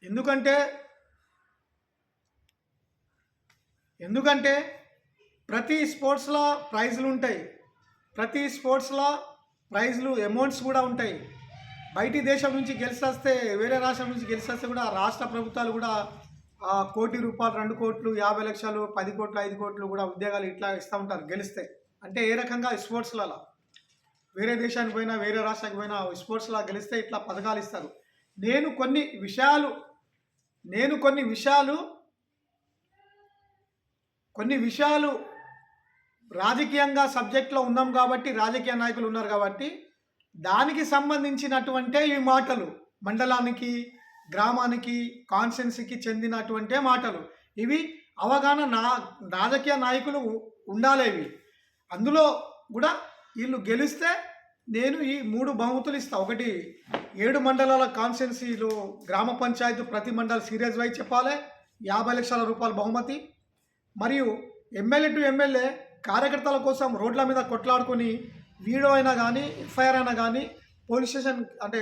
ఎందుకంటే ఎందుకంటే ప్రతి స్పోర్ట్స్లో ప్రైజ్లు ఉంటాయి. ప్రతి స్పోర్ట్స్లో ప్రైజ్లు అమౌంట్స్ కూడా ఉంటాయి. బయటి దేశం నుంచి గెలిచొస్తే, వేరే రాష్ట్రం నుంచి గెలిచొస్తే కూడా రాష్ట్ర ప్రభుత్వాలు కూడా ₹1,00,00,000, ₹2,00,00,000, 50,00,000, 10,00,00,000, 5,00,00,000 కూడా ఉద్యోగాలు ఇట్లా ఇస్తూ ఉంటారు గెలిస్తే. అంటే ఏ రకంగా స్పోర్ట్స్లలో వేరే దేశానికి పోయినా, వేరే రాష్ట్రానికి పోయినా స్పోర్ట్స్లో గెలిస్తే ఇట్లా పథకాలు ఇస్తారు. నేను కొన్ని విషయాలు రాజకీయంగా సబ్జెక్ట్లో ఉన్నాం కాబట్టి, రాజకీయ నాయకులు ఉన్నారు కాబట్టి దానికి సంబంధించినటువంటే ఈ మాటలు, మండలానికి, గ్రామానికి, కాన్స్టిట్యున్సీకి చెందినటువంటే మాటలు. ఇవి అవగాహన రాజకీయ నాయకులు ఉండాలి. ఇవి అందులో కూడా వీళ్ళు గెలిస్తే నేను ఈ 3 బహుమతులు ఇస్తా. ఒకటి 7 మండలాల కాన్స్టిట్యున్సీలో గ్రామ పంచాయతీ ప్రతి మండల సీరియస్ వైజ్ చెప్పాలి, ₹50,00,000 బహుమతి. మరియు ఎమ్మెల్యే టు ఎమ్మెల్యే కార్యకర్తల కోసం రోడ్ల మీద కొట్లాడుకొని వీడియో అయినా కానీ, ఎఫ్ఐఆర్ అయినా కానీ, పోలీస్ స్టేషన్ అంటే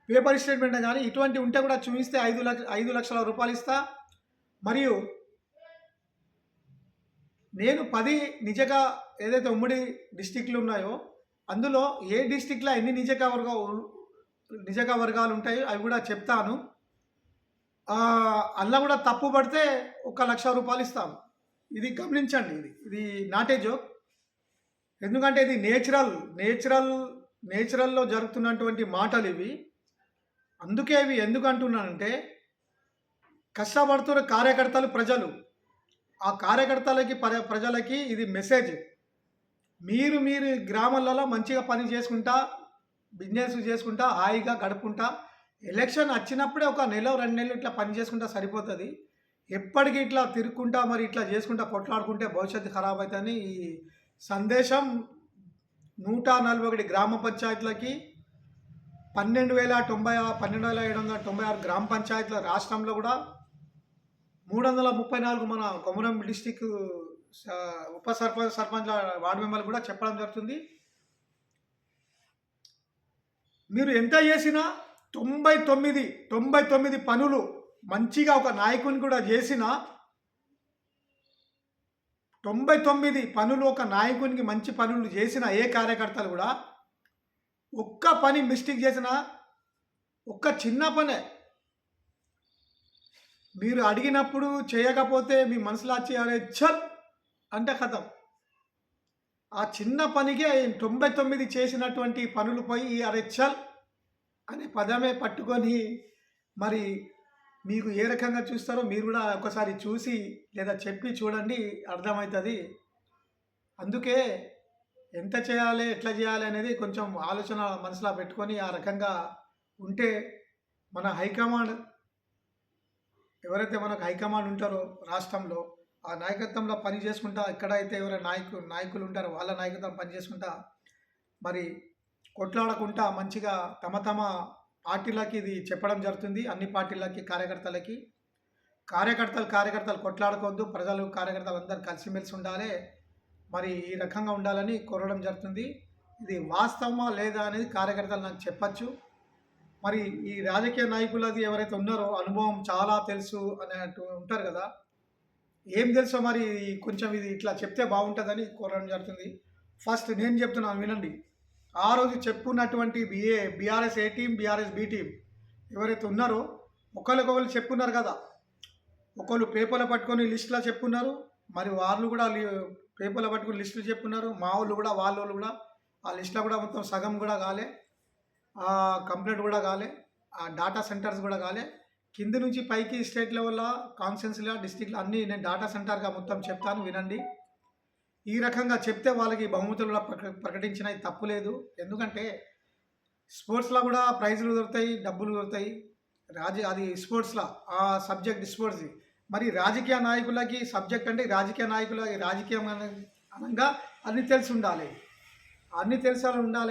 పేపర్ స్టేట్మెంట్ కానీ ఇటువంటి ఉంటే కూడా చూపిస్తే ₹5,00,000 ఇస్తా. మరియు నేను 10 నిజంగా ఏదైతే ఉమ్మడి డిస్టిక్లు ఉన్నాయో అందులో ఏ డిస్టిక్లో ఎన్ని నిజంగా వర్గాలు ఉంటాయో అవి కూడా చెప్తాను. అందులో కూడా తప్పు పడితే ₹1,00,000 ఇస్తాను. ఇది గమనించండి. ఇది నాట్ ఏ జోక్. ఎందుకంటే ఇది నేచురల్లో జరుగుతున్నటువంటి మాటలు ఇవి. అందుకే ఇవి ఎందుకు అంటున్నానంటే, కష్టపడుతున్న కార్యకర్తలు, ప్రజలు, ఆ కార్యకర్తలకి ప్రజలకి ఇది మెసేజ్. మీరు గ్రామాలలో మంచిగా పని చేసుకుంటా, బిజినెస్ చేసుకుంటా, హాయిగా గడుపుకుంటా, ఎలక్షన్ వచ్చినప్పుడే ఒక నెల 2 నెలలు ఇట్లా పని చేసుకుంటా సరిపోతుంది. ఎప్పటికీ ఇట్లా తిరుక్కుంటా మరి ఇట్లా చేసుకుంటా కొట్లాడుకుంటే భవిష్యత్తు ఖరాబ్ అవుతుందని ఈ సందేశం 141 గ్రామ పంచాయతీలకి, 12,796 గ్రామ పంచాయతీల రాష్ట్రంలో కూడా 334 మన కొమరం డిస్టిక్ ఉప సర్పంచ్ల వార్డు మెంబర్లు కూడా చెప్పడం జరుగుతుంది. మీరు ఎంత చేసినా 99 పనులు మంచిగా ఒక నాయకుని కూడా చేసిన 99 పనులు ఒక నాయకునికి మంచి పనులు చేసిన ఏ కార్యకర్తలు కూడా ఒక్క పని మిస్టేక్ చేసిన, ఒక్క చిన్న పనే మీరు అడిగినప్పుడు చేయకపోతే మీ మనసులో వచ్చి అరే చల్ అంటే కథం. ఆ చిన్న పనికే 99 చేసినటువంటి పనులు పోయి అరే చల్ అనే పదమే పట్టుకొని మరి మీకు ఏ రకంగా చూస్తారో మీరు కూడా ఒకసారి చూసి లేదా చెప్పి చూడండి, అర్థమవుతుంది. అందుకే ఎంత చేయాలి, ఎట్లా చేయాలి అనేది కొంచెం ఆలోచన మనసులో పెట్టుకొని ఆ రకంగా ఉంటే మన హైకమాండ్ ఎవరైతే మనకు హైకమాండ్ ఉంటారో రాష్ట్రంలో, ఆ నాయకత్వంలో పని చేసుకుంటా, ఎక్కడైతే ఎవరైనా నాయకులు ఉంటారో వాళ్ళ నాయకత్వం పని చేసుకుంటా మరి కొట్లాడకుండా మంచిగా తమ పార్టీలకి ఇది చెప్పడం జరుగుతుంది. అన్ని పార్టీలకి, కార్యకర్తలు కొట్లాడుకోవద్దు, ప్రజలు కార్యకర్తలు అందరూ కలిసిమెలిసి ఉండాలి, మరి ఈ రకంగా ఉండాలని కోరడం జరుగుతుంది. ఇది వాస్తవమా లేదా అనేది కార్యకర్తలు నాకు చెప్పచ్చు. మరి ఈ రాజకీయ నాయకులది ఎవరైతే ఉన్నారో అనుభవం చాలా తెలుసు అన్నట్టు ఉంటారు కదా, ఏం తెలుసో మరి కొంచెం ఇది ఇట్లా చెప్తే బాగుంటుందని కోరడం జరుగుతుంది. ఫస్ట్ నేను చెప్తున్నాను వినండి. ఆ రోజు చెప్పున్నటువంటి బీఆర్ఎస్ ఏ టీం, బీఆర్ఎస్ బి టీం ఎవరైతే ఉన్నారో ఒకరికొకరు చెప్పున్నారు కదా, ఒకళ్ళు పేపర్లో పట్టుకొని లిస్టులో చెప్పున్నారు, మరి వాళ్ళు కూడా పేపర్లో పట్టుకొని లిస్టులు చెప్పున్నారు. మా వాళ్ళు కూడా వాళ్ళ కూడా ఆ లిస్టులో కూడా మొత్తం సగం కూడా కాలే, కంప్లీట్ కూడా కాలే, ఆ డాటా సెంటర్స్ కూడా కాలే. కింది నుంచి పైకి స్టేట్ లెవెల్లో, కాన్స్టిట్యున్సీలో, డిస్టిక్లో అన్నీ నేను డాటా సెంటర్గా మొత్తం చెప్తాను వినండి. ఈ రకంగా చెప్తే వాళ్ళకి బహుమతులు కూడా ప్రకటించినవి తప్పులేదు. ఎందుకంటే స్పోర్ట్స్లో కూడా ప్రైజులు దొరుకుతాయి, డబ్బులు దొరుకుతాయి. అది స్పోర్ట్స్లో ఆ సబ్జెక్ట్ స్పోర్ట్స్ది. మరి రాజకీయ నాయకులకి సబ్జెక్ట్ అంటే రాజకీయం అనగా అన్నీ తెలిసి ఉండాలి,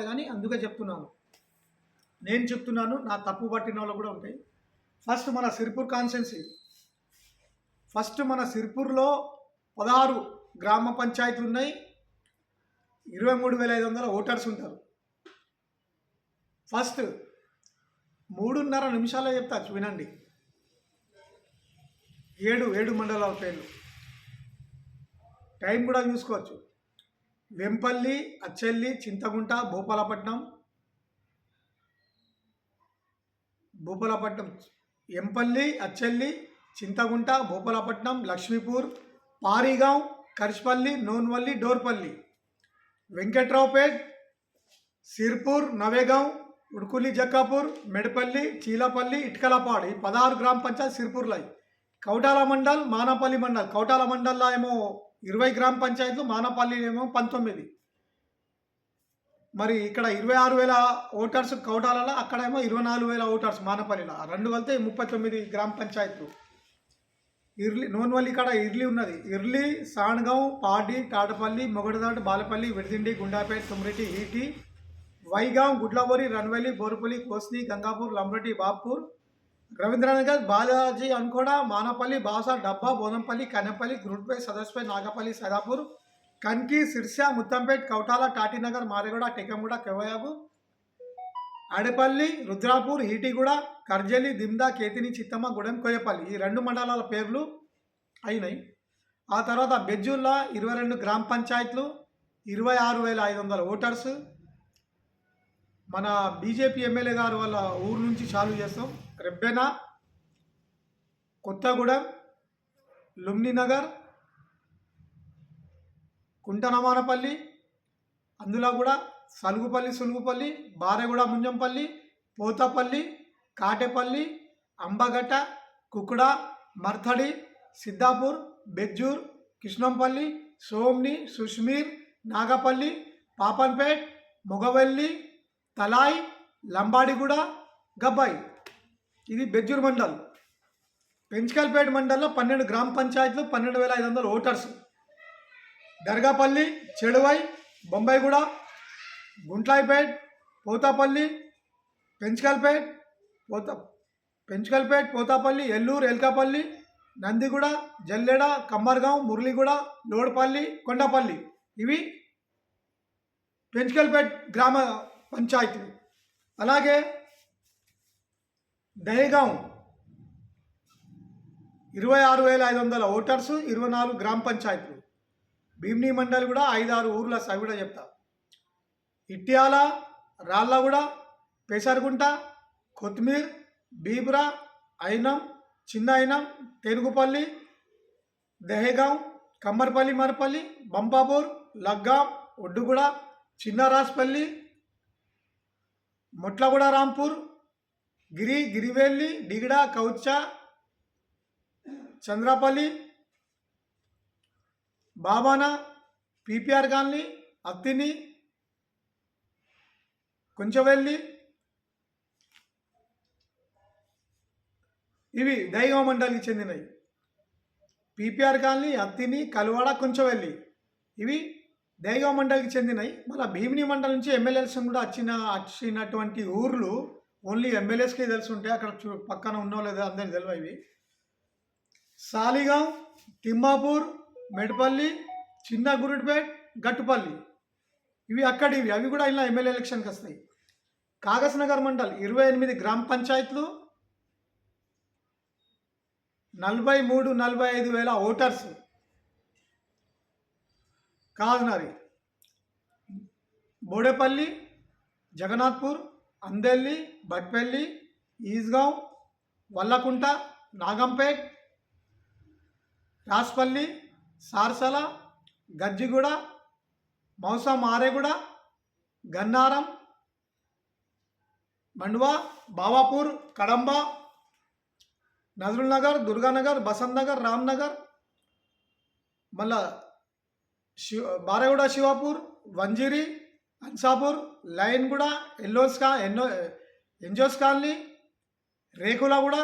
కానీ అందుకే చెప్తున్నాను. నేను చెప్తున్నాను, నా తప్పు పట్టిన వాళ్ళు కూడా ఉంటాయి. ఫస్ట్ మన సిర్పూర్ కాన్స్టిట్యున్సీ, మన సిర్పూర్లో 16 గ్రామ పంచాయతీలు ఉన్నాయి, 23,500 ఓటర్స్ ఉంటారు. ఫస్ట్ 3.5 నిమిషాల్లో చెప్తా వినండి. ఏడు మండలాల పేర్లు. టైం కూడా చూసుకోవచ్చు. వెంపల్లి, అచ్చెల్లి, చింతగుంట, భూపాలపట్నం, ఎంపల్లి, అచ్చెల్లి, చింతగుంట, భూపాలపట్నం, లక్ష్మీపూర్, పారిగాం, కర్ష్పల్లి, నూన్వల్లి, డోర్పల్లి, వెంకట్రావుపేట్, సిర్పూర్, నవేగాం, ఉడుకులి, జక్కాపూర్, మెడపల్లి, చీలపల్లి, ఇట్కలపాడు. ఈ 16 గ్రామ పంచాయత్ సిర్పూర్లో. కౌటాల మండల్, మానపల్లి మండల్. కౌటాల మండల్లో ఏమో 20 గ్రామ పంచాయతీలు, మానపల్లి ఏమో 19. మరి ఇక్కడ 26,000 ఓటర్స్ కౌటాలలో, అక్కడేమో 24,000 ఓటర్స్ మానపల్లిలో. రెండు కలితే 39 గ్రామ పంచాయతీలు. నూన్వల్లి కాడ ఇర్లి ఉన్నది. ఇర్లి, సాణగాం, పాడి, తాటపల్లి, మొగడదాట్, బాలపల్లి, విడిదిండి, గుండాపేట, తుమ్మిటి, ఈటి, వైగాం, గుడ్లబోరి, రన్వెల్లి, బోరుపల్లి, కోస్ని, గంగాపూర్, లంబటి, బాపూర్, రవీంద్రనగర్, బాలాజీ, అనుకోడ, మానపల్లి, బాసా, డబ్బా, బోనంపల్లి, కన్నెపల్లి, గ్రూడ్పై, సదస్పై, నాగపల్లి, సదాపూర్, కన్కి, సిర్సా, ముత్తంపేట్, కౌటాల, టాటినగర్, మారేగూడ, టెకంగూడ, కెవయాబు, ఆడపల్లి, రుద్రాపూర్, హీటిగూడ, కర్జలి, దిమ్దా, కేతిని, చిత్తమ్మ, గూడెం, కోయపల్లి. ఈ 2 మండలాల పేర్లు అయినాయి. ఆ తర్వాత బెజ్జూర్లో 22 గ్రామ పంచాయతీలు, 26,500 ఓటర్స్. మన బీజేపీ ఎమ్మెల్యే గారు వాళ్ళ ఊరు నుంచి చాలు చేస్తాం. రెబ్బెన, కొత్తగూడెం, లుమ్నినగర్, కుంటనమానపల్లి, అందులో కూడా సులుగుపల్లి, బారెగూడ, ముంజంపల్లి, పోతపల్లి, కాటేపల్లి, అంబగట్ట, కుక్కుడ, మర్తడి, సిద్ధాపూర్, బెజ్జూర్, కృష్ణంపల్లి, సోమ్ని, సుష్మీర్, నాగపల్లి, పాపన్పేట్, మొగవెల్లి, తలాయ్, లంబాడిగూడ, గబ్బాయి. ఇది బెజ్జూర్ మండల్. పెంచకల్పేట మండలంలో 12 గ్రామ పంచాయతీలు, 12,500 ఓటర్స్. దర్గాపల్లి, చెడువై, బొంబాయిగూడ, గుంట్లాయిపేట్, పోతాపల్లి, పెంచకల్పేట్, పోతాపల్లి, ఎల్లూరు, ఎల్కాపల్లి, నందిగూడ, జల్లెడ, కమ్మర్గాం, మురళీగూడ, లోడ్పల్లి, కొండపల్లి. ఇవి పెంచకల్పేట్ గ్రామ పంచాయతీలు. అలాగే దహేగాం 26,500 ఓటర్సు, 24 గ్రామ పంచాయతీలు. భీమ్ని మండలి కూడా 5-6 ఊర్ల అవి కూడా చెప్తా. ఇట్యాల, రాళ్ళగూడ, పెసరుగుంట, కొత్తిమీర్, బీబ్రా, అయినం, చిన్న అయినం, తెరుగుపల్లి, దహేగాం, కమ్మర్పల్లి, మరపల్లి, బంపాపూర్, లగ్గాం, ఒడ్డుగూడ, చిన్న రాస్పల్లి, మొట్లగూడ, రాంపూర్, గిరివేల్లి, డిగడ, కౌచ, చంద్రపల్లి, బాబానా, పీపీఆర్ కాలనీ, అత్తిని, కొంచెవెల్లి. ఇవి దైగాం మండలికి చెందినవి. PPR colony, Attini, Kaluvada, Konchevelli. ఇవి దైగాం మండలికి చెందినవి. మళ్ళీ భీమిని మండలి నుంచి ఎమ్మెల్యేస్ కూడా వచ్చినటువంటి ఊర్లు ఓన్లీ ఎమ్మెల్యేస్కే తెలిసి ఉంటాయి. అక్కడ పక్కన ఉన్నో లేదో అందరికి తెలియవు. ఇవి సాలిగాం, తిమ్మాపూర్, మెడ్పల్లి, చిన్న గురుడ్పేట్, గట్టుపల్లి. ఇవి అక్కడివి. అవి కూడా ఇలా ఎమ్మెల్యే ఎలక్షన్కి వస్తాయి. కాగజ్నగర్ మండల్ 28 గ్రామ పంచాయతీలు, 43-45 వేల ఓటర్స్. కాజ్నగర్, బోడేపల్లి, జగన్నాథ్పూర్, అందెల్లి, బట్పల్లి, ఈజ్గాం, వల్లకుంట, నాగంపేట్, రాస్పల్లి, సార్సల, గజ్జిగూడ, మౌసా, మారేగూడ, గన్నారం, మండ్వా, బావాపూర్, కడంబ, నజరుల్ నగర్, దుర్గానగర్, బసంత్ నగర్, రామ్నగర్, మళ్ళా బారేగూడ, శివాపూర్, వంజీరి, అన్సాపూర్, లయన్గూడ, ఎంజోస్ కాలనీ, రేకులగూడ,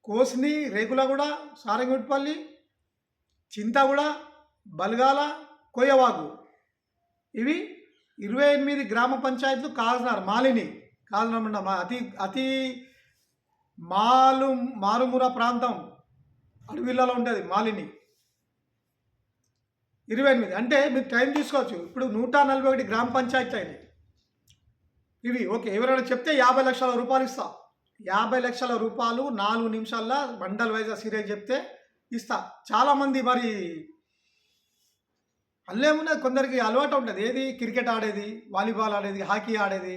కోస్ని, రేకులగూడ, సారంగుట్పల్లి, చింతగూడ, బల్గాల, కోయవాగు. ఇవి 28 గ్రామ పంచాయతీలు. కాజ్నగర్ మండలం అతి మారుమూల ప్రాంతం, అడవిలలో ఉంటుంది మాలిని. 28 అంటే మీరు టైం తీసుకోవచ్చు. ఇప్పుడు 141 గ్రామ పంచాయతీ అయినాయి. ఇవి ఓకే. ఎవరైనా చెప్తే 50 లక్షల రూపాయలు ఇస్తా. 50 లక్షల రూపాయలు 4 నిమిషాల్లో మండల్ వైజ్గా సీరియస్ చెప్తే ఇస్తా. చాలామంది మరి అందులోమున్నది కొందరికి అలవాటు ఉంటుంది. ఏది క్రికెట్ ఆడేది, వాలీబాల్ ఆడేది, హాకీ ఆడేది,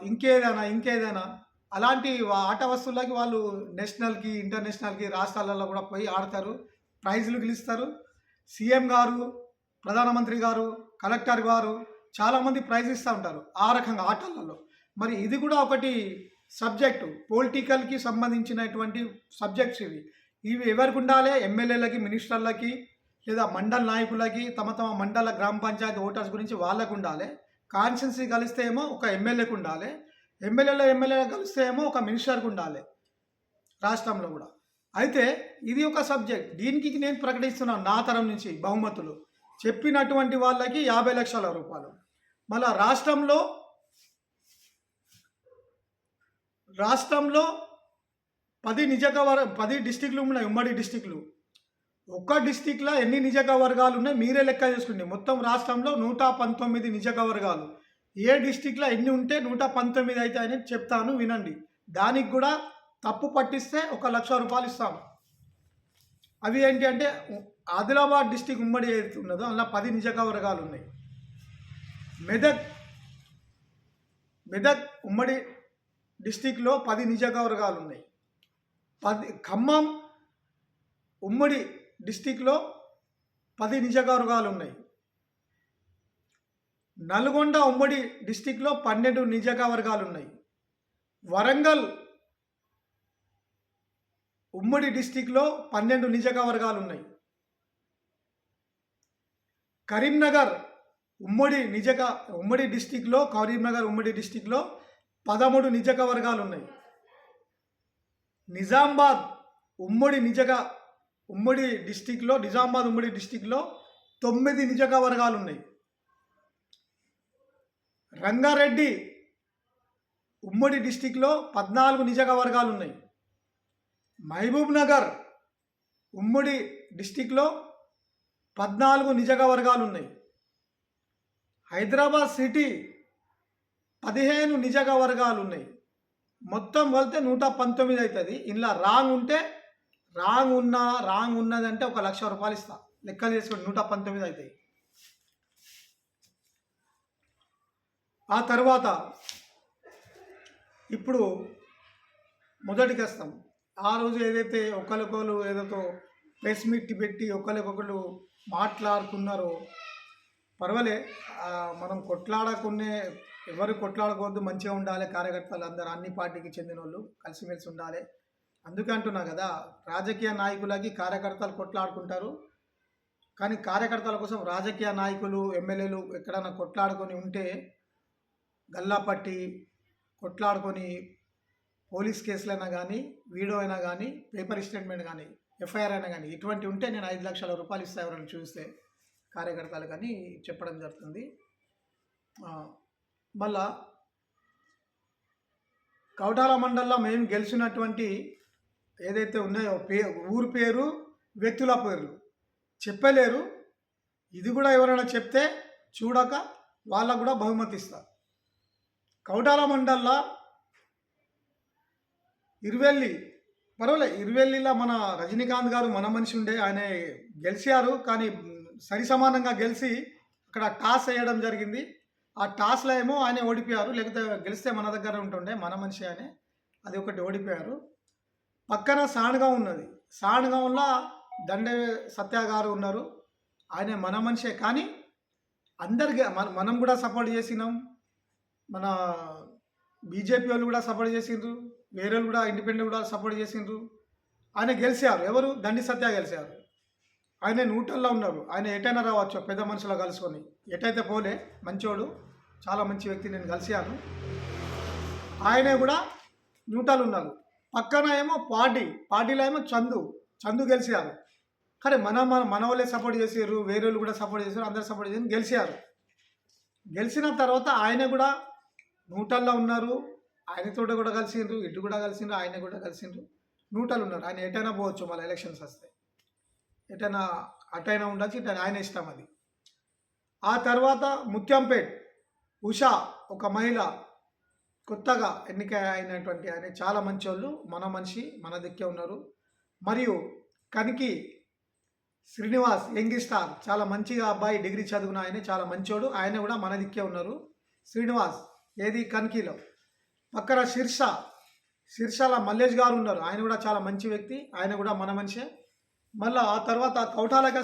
ఇంకేదైనా అలాంటి ఆట వస్తువులకి వాళ్ళు నేషనల్‌కి, ఇంటర్నేషనల్‌కి, రాష్ట్రాలలో కూడా పోయి ఆడతారు. ప్రైజ్‌లు గెలుస్తారు. సీఎం గారు, ప్రధానమంత్రి గారు, కలెక్టర్ గారు చాలామంది ప్రైజ్ ఇస్తూ ఉంటారు ఆ రకంగా ఆటలలో. మరి ఇది కూడా ఒకటి సబ్జెక్టు. పొలిటికల్‌కి సంబంధించినటువంటి సబ్జెక్ట్స్ ఇవి. ఇవి ఎవరికి ఉండాలి? ఎమ్మెల్యేలకి, మినిస్టర్లకి లేదా మండల నాయకులకి తమ తమ మండల గ్రామ పంచాయతీ ఓటర్స్ గురించి వాళ్ళకు ఉండాలి. కాన్స్టిట్యున్సీ కలిస్తే ఏమో ఒక ఎమ్మెల్యేకి ఉండాలి. ఎమ్మెల్యే కలిస్తే ఏమో ఒక మినిస్టర్కి ఉండాలి రాష్ట్రంలో కూడా. అయితే ఇది ఒక సబ్జెక్ట్. దీనికి నేను ప్రకటిస్తున్నాను నా తరం నుంచి బహుమతులు. చెప్పినటువంటి వాళ్ళకి 50 లక్షల రూపాయలు. మళ్ళా రాష్ట్రంలో 10 డిస్టిక్లు ఉన్నాయి, ఉమ్మడి డిస్టిక్లు. ఒక్క డిస్టిక్లో ఎన్ని నియోజకవర్గాలు ఉన్నాయి మీరే లెక్క చేసుకోండి. మొత్తం రాష్ట్రంలో 119 నియోజకవర్గాలు. ఏ డిస్టిక్లో ఎన్ని ఉంటే 119 అవుతాయని చెప్తాను, వినండి. దానికి కూడా తప్పు పట్టిస్తే 1 లక్ష రూపాయలు ఇస్తాం. అవి ఏంటి అంటే ఆదిలాబాద్ డిస్టిక్ ఉమ్మడి ఏదైతే ఉన్నదో అందులో 10 నియోజకవర్గాలు ఉన్నాయి. మెదక్ ఉమ్మడి డిస్టిక్లో 10 నియోజకవర్గాలు ఉన్నాయి. ఖమ్మం ఉమ్మడి డిస్టిక్లో 10 నియోజకవర్గాలు ఉన్నాయి. నల్గొండ ఉమ్మడి డిస్టిక్లో 12 నియోజకవర్గాలు ఉన్నాయి. వరంగల్ ఉమ్మడి డిస్టిక్లో 12 నియోజకవర్గాలు ఉన్నాయి. కరీంనగర్ ఉమ్మడి డిస్టిక్లో 13 నియోజకవర్గాలు ఉన్నాయి. నిజామాబాద్ ఉమ్మడి డిస్టిక్లో 9 నియోజకవర్గాలు ఉన్నాయి. రంగారెడ్డి ఉమ్మడి డిస్టిక్లో 14 నియోజకవర్గాలు ఉన్నాయి. మహబూబ్ నగర్ ఉమ్మడి డిస్టిక్లో 14 నియోజకవర్గాలు ఉన్నాయి. హైదరాబాద్ సిటీ 15 నియోజకవర్గాలు ఉన్నాయి. మొత్తం కలితే 119 అవుతుంది. ఇలా రాంగ్ ఉన్నదంటే 1 లక్ష రూపాయలు ఇస్తా. లెక్క చేసుకోండి, 119 అవుతాయి. ఆ తర్వాత ఇప్పుడు మొదటికి వస్తాం. ఆ రోజు ఏదైతే ఒకరికొకరు ఏదైతే ప్రెస్ మీట్ పెట్టి ఒకరికొకరు మాట్లాడుకున్నారో పర్వాలే, మనం కొట్లాడకునే ఎవరు కొట్లాడకూడదు, మంచిగా ఉండాలి. కార్యకర్తలు అందరూ అన్ని పార్టీకి చెందిన వాళ్ళు కలిసిమెలిసి ఉండాలి. అందుకే అంటున్నా కదా, రాజకీయ నాయకులకి కార్యకర్తలు కొట్లాడుకుంటారు. కానీ కార్యకర్తల కోసం రాజకీయ నాయకులు, ఎమ్మెల్యేలు ఎక్కడైనా కొట్లాడుకొని ఉంటే గల్లాపట్టి కొట్లాడుకొని పోలీస్ కేసులైనా కానీ, వీడియో అయినా కానీ, పేపర్ స్టేట్మెంట్ కానీ, ఎఫ్ఐఆర్ అయినా కానీ ఇటువంటి ఉంటే నేను 5 లక్షల రూపాయలు ఇస్తా ఎవరైనా చూస్తే కార్యకర్తలు కానీ చెప్పడం జరుగుతుంది. మళ్ళా కౌటాల మండలంలో మేము గెలిచినటువంటి ఏదైతే ఉన్నాయో ఊరు పేరు, వ్యక్తుల పేర్లు చెప్పలేరు. ఇది కూడా ఎవరైనా చెప్తే చూడక వాళ్ళకు కూడా బహుమతి ఇస్తా. కౌటాల మండలంలో ఇరువెల్లిలో మన రజనీకాంత్ గారు మన మనిషి ఉండే, ఆయన గెలిచారు. కానీ సరి సమానంగా గెలిచి అక్కడ టాస్ వేయడం జరిగింది. ఆ టాస్లో ఏమో ఆయన ఓడిపోయారు. లేకపోతే గెలిస్తే మన దగ్గర ఉంటుండే, మన మనిషి ఆయన, అది ఒకటి ఓడిపోయారు. పక్కన సాణగాం ఉన్నది. సాణగాంలో దండే సత్య గారు ఉన్నారు, ఆయన మన మనిషే. కానీ అందరికి మనం కూడా సపోర్ట్ చేసినాం, మన బీజేపీ వాళ్ళు కూడా సపోర్ట్ చేసిండ్రు, వేరే వాళ్ళు కూడా ఇండిపెండెంట్ కూడా సపోర్ట్ చేసిండ్రు. ఆయన గెలిచారు. ఎవరు? దండి సత్య గెలిచారు. ఆయన నూటల్లో ఉన్నారు. ఆయన ఎటైనా రావచ్చు పెద్ద మనుషులు కలుసుకొని, ఎటైతే పోలే, మంచోడు, చాలా మంచి వ్యక్తి, నేను కలిసాను. ఆయనే కూడా నూటలు ఉన్నారు. పక్కన ఏమో పార్టీలో ఏమో చందు గెలిచారు. కానీ మన వాళ్ళే సపోర్ట్ చేసారు, వేరే వాళ్ళు కూడా సపోర్ట్ చేశారు, అందరు సపోర్ట్ చేసి గెలిచారు. గెలిచిన తర్వాత ఆయన కూడా నూటల్లో ఉన్నారు. ఆయనతో కూడా కలిసిండ్రు, ఇటు కూడా కలిసిండ్రు, ఆయన కూడా కలిసిండ్రు, నూటలు ఉన్నారు. ఆయన ఎటైనా పోవచ్చు, మళ్ళీ ఎలక్షన్స్ వస్తాయి, ఎటైనా అటైనా ఉండొచ్చు, ఇటు ఆయన ఇష్టం అది. ఆ తర్వాత ముత్యంపేట్ ఉషా, ఒక మహిళ కొత్తగా ఎన్నిక అయినటువంటి ఆయన, చాలా మంచి వాళ్ళు, మన మనిషి, మన దిక్కే ఉన్నారు. మరియు కనికి శ్రీనివాస్ యంగ్ స్టార్ చాలా మంచిగా అబ్బాయి, డిగ్రీ చదువుకున్న ఆయన, చాలా మంచోడు. ఆయన కూడా మన దిక్కే ఉన్నారు. శ్రీనివాస్ ఏది కనికిలో. పక్కన శిర్షాల మల్లేష్ గారు ఉన్నారు. ఆయన కూడా చాలా మంచి వ్యక్తి, ఆయన కూడా మన మనిషే. మళ్ళీ ఆ తర్వాత కౌటాలకు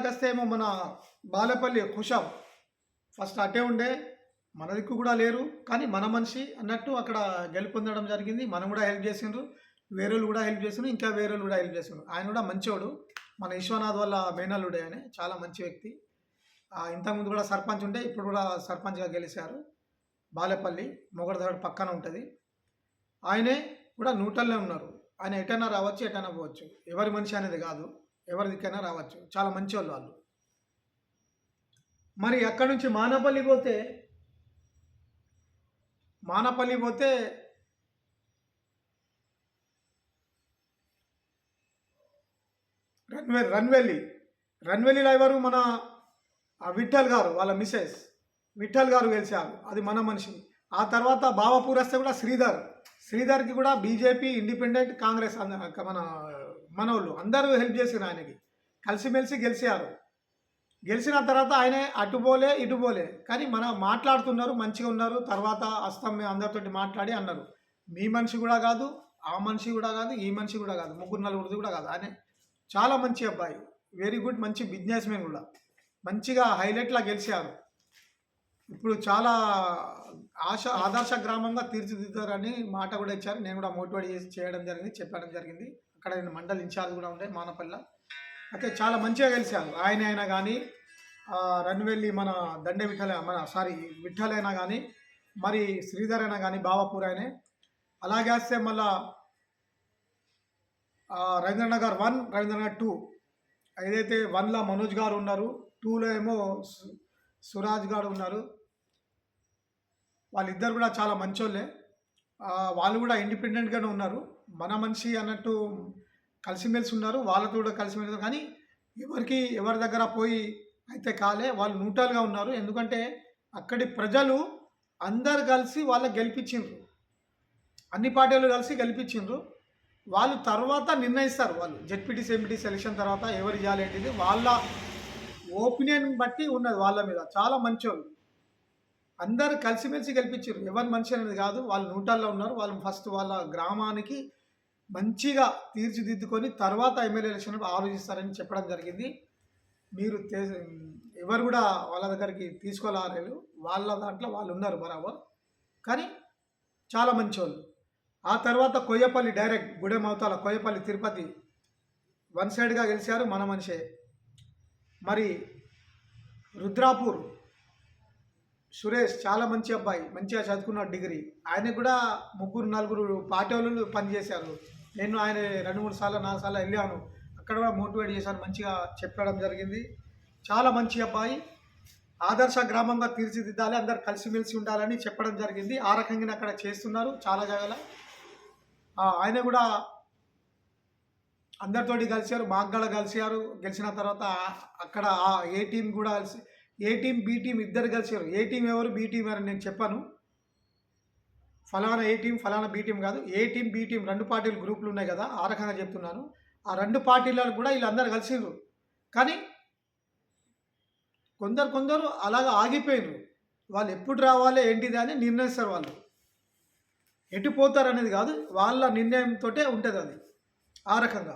వస్తే ఏమో మన బాలేపల్లి ఖుషాబ్ ఫస్ట్ అటే ఉండే, మన దిక్కు కూడా లేరు, కానీ మన మనిషి అన్నట్టు అక్కడ గెలుపొందడం జరిగింది. మనం కూడా హెల్ప్ చేసిండ్రు, వేరేళ్ళు కూడా హెల్ప్ చేసిండ్రు, ఇంకా వేరేళ్ళు కూడా హెల్ప్ చేసిండ్రు. ఆయన కూడా మంచోడు, మన విశ్వనాథ్ వల్ల మేనల్లుడే. ఆయన చాలా మంచి వ్యక్తి. ఇంతకుముందు కూడా సర్పంచ్ ఉంటే ఇప్పుడు కూడా సర్పంచ్గా గెలిచారు. బాలేపల్లి మొగడదాడు పక్కన ఉంటుంది. ఆయనే కూడా న్యూట్రల్నే ఉన్నారు. ఆయన ఎటైనా రావచ్చు, ఎటైనా పోవచ్చు. ఎవరి మనిషి అనేది కాదు, ఎవరి దిక్కైనా రావచ్చు. చాలా మంచి వాళ్ళు. మరి అక్కడి నుంచి మానపల్లి పోతే రన్వెల్లిలో ఎవరు, మన విఠల్ గారు వాళ్ళ మిసెస్ విఠల్ గారు గెలిచారు, అది మన మనిషి. ఆ తర్వాత బావాపూర్ వస్తే కూడా శ్రీధర్కి కూడా బీజేపీ, ఇండిపెండెంట్, కాంగ్రెస్ మనోళ్ళు అందరూ హెల్ప్ చేసిన ఆయనకి, కలిసిమెలిసి గెలిచిన తర్వాత ఆయనే అటు పోలే ఇటు పోలే, కానీ మనం మాట్లాడుతున్నారు, మంచిగా ఉన్నారు. తర్వాత అస్తం మేము అందరితోటి మాట్లాడి అన్నారు, మీ మనిషి కూడా కాదు, ఆ మనిషి కూడా కాదు, ఈ మనిషి కూడా కాదు, ముగ్గురు నలుగురిది కూడా కాదు. ఆయన చాలా మంచి అబ్బాయి, వెరీ గుడ్, మంచి బిజినెస్ మ్యాన్ కూడా, మంచిగా హైలైట్లా గెలిచారు. ఇప్పుడు చాలా ఆదర్శ గ్రామంగా తీర్చిదిద్దారని మాట కూడా ఇచ్చారు. నేను కూడా మోటివేట్ చెప్పడం జరిగింది. అక్కడ నేను మండల్ ఇన్ఛార్జ్ కూడా ఉండే మానపల్లి. అయితే చాలా మంచిగా గెలిచారు. అయినా కానీ రన్వెల్లి మన దండే విఠల్ అయినా కానీ, మరి శ్రీధర్ అయినా కానీ, బావాపూర్ అయినా. అలాగే వస్తే మళ్ళా రవీంద్రనగర్ 1, రవీంద్రనగర్ 2, ఏదైతే 1లో మనోజ్ గారు ఉన్నారు, 2లో ఏమో సురాజ్ గారు ఉన్నారు. వాళ్ళిద్దరు కూడా చాలా మంచోళ్ళే. వాళ్ళు కూడా ఇండిపెండెంట్గానే ఉన్నారు, మన మనిషి అన్నట్టు కలిసిమెలిసి ఉన్నారు. వాళ్ళతో కూడా కలిసిమెలిసి, కానీ ఎవరి దగ్గర పోయి అయితే కాలే, వాళ్ళు న్యూట్రల్గా ఉన్నారు. ఎందుకంటే అక్కడి ప్రజలు అందరు కలిసి వాళ్ళకి గెలిపించిండ్రు, అన్ని పార్టీలు కలిసి గెలిపించిండ్రు. వాళ్ళు తర్వాత నిర్ణయిస్తారు. వాళ్ళు జెడ్పీటీసీ, ఎంపీటీసీ ఎలక్షన్ తర్వాత ఎవరు చేయాలి ఏంటిది వాళ్ళ ఒపీనియన్ బట్టి ఉన్నది. వాళ్ళ మీద చాలా మంచోళ్ళు, అందరు కలిసిమెలిసి గెలిపించారు. ఎవరి మనిషి అనేది కాదు, వాళ్ళు న్యూట్రల్లో ఉన్నారు. వాళ్ళు ఫస్ట్ వాళ్ళ గ్రామానికి మంచిగా తీర్చిదిద్దుకొని తర్వాత ఎమ్మెల్యే ఎలక్షన్ ఆలోచిస్తారని చెప్పడం జరిగింది. మీరు ఎవరు కూడా వాళ్ళ దగ్గరికి తీసుకోలేరు, వాళ్ళ దాంట్లో వాళ్ళు ఉన్నారు బరాబర్, కానీ చాలా మంచోళ్ళు. ఆ తర్వాత కొయ్యపల్లి డైరెక్ట్ గుడెం అవతాల కొయ్యపల్లి తిరుపతి 1 సైడ్గా గెలిచారు, మన మనిషే. మరి రుద్రాపూర్ సురేష్ చాలా మంచి అబ్బాయి, మంచిగా చదువుకున్న డిగ్రీ. ఆయన కూడా 3-4 పార్టీ వాళ్ళు పనిచేశారు. నేను ఆయన 2-3 సార్లు 4 సార్లు వెళ్ళాను, అక్కడ కూడా మోటివేట్ చేశాను, మంచిగా చెప్పడం జరిగింది. చాలా మంచి అబ్బాయి, ఆదర్శ గ్రామంగా తీర్చిదిద్దాలి, అందరు కలిసిమెలిసి ఉండాలని చెప్పడం జరిగింది. ఆ రకంగా అక్కడ చేస్తున్నారు చాలా జాగాల. ఆయన కూడా అందరితోటి కలిశారు, మాగ్గడ కలిశారు. గెలిచిన తర్వాత అక్కడ ఏ టీం కూడా కలిసి, ఏ టీం బి టీం ఇద్దరు కలిసారు. ఏ టీం ఎవరు, బి టీం ఎవరు నేను చెప్పాను, ఫలానా ఏ టీం ఫలానా బి టీం కాదు, ఏ టీం బి టీం 2 పార్టీలు గ్రూపులు ఉన్నాయి కదా, ఆ రకంగా చెప్తున్నాను. ఆ 2 పార్టీలను కూడా వీళ్ళందరూ కలిసిండ్రు, కానీ కొందరు అలాగా ఆగిపోయినారు. వాళ్ళు ఎప్పుడు రావాలి ఏంటిది అని నిర్ణయిస్తారు. వాళ్ళు ఎటు పోతారు అనేది కాదు, వాళ్ళ నిర్ణయంతో ఉంటుంది అది, ఆ రకంగా.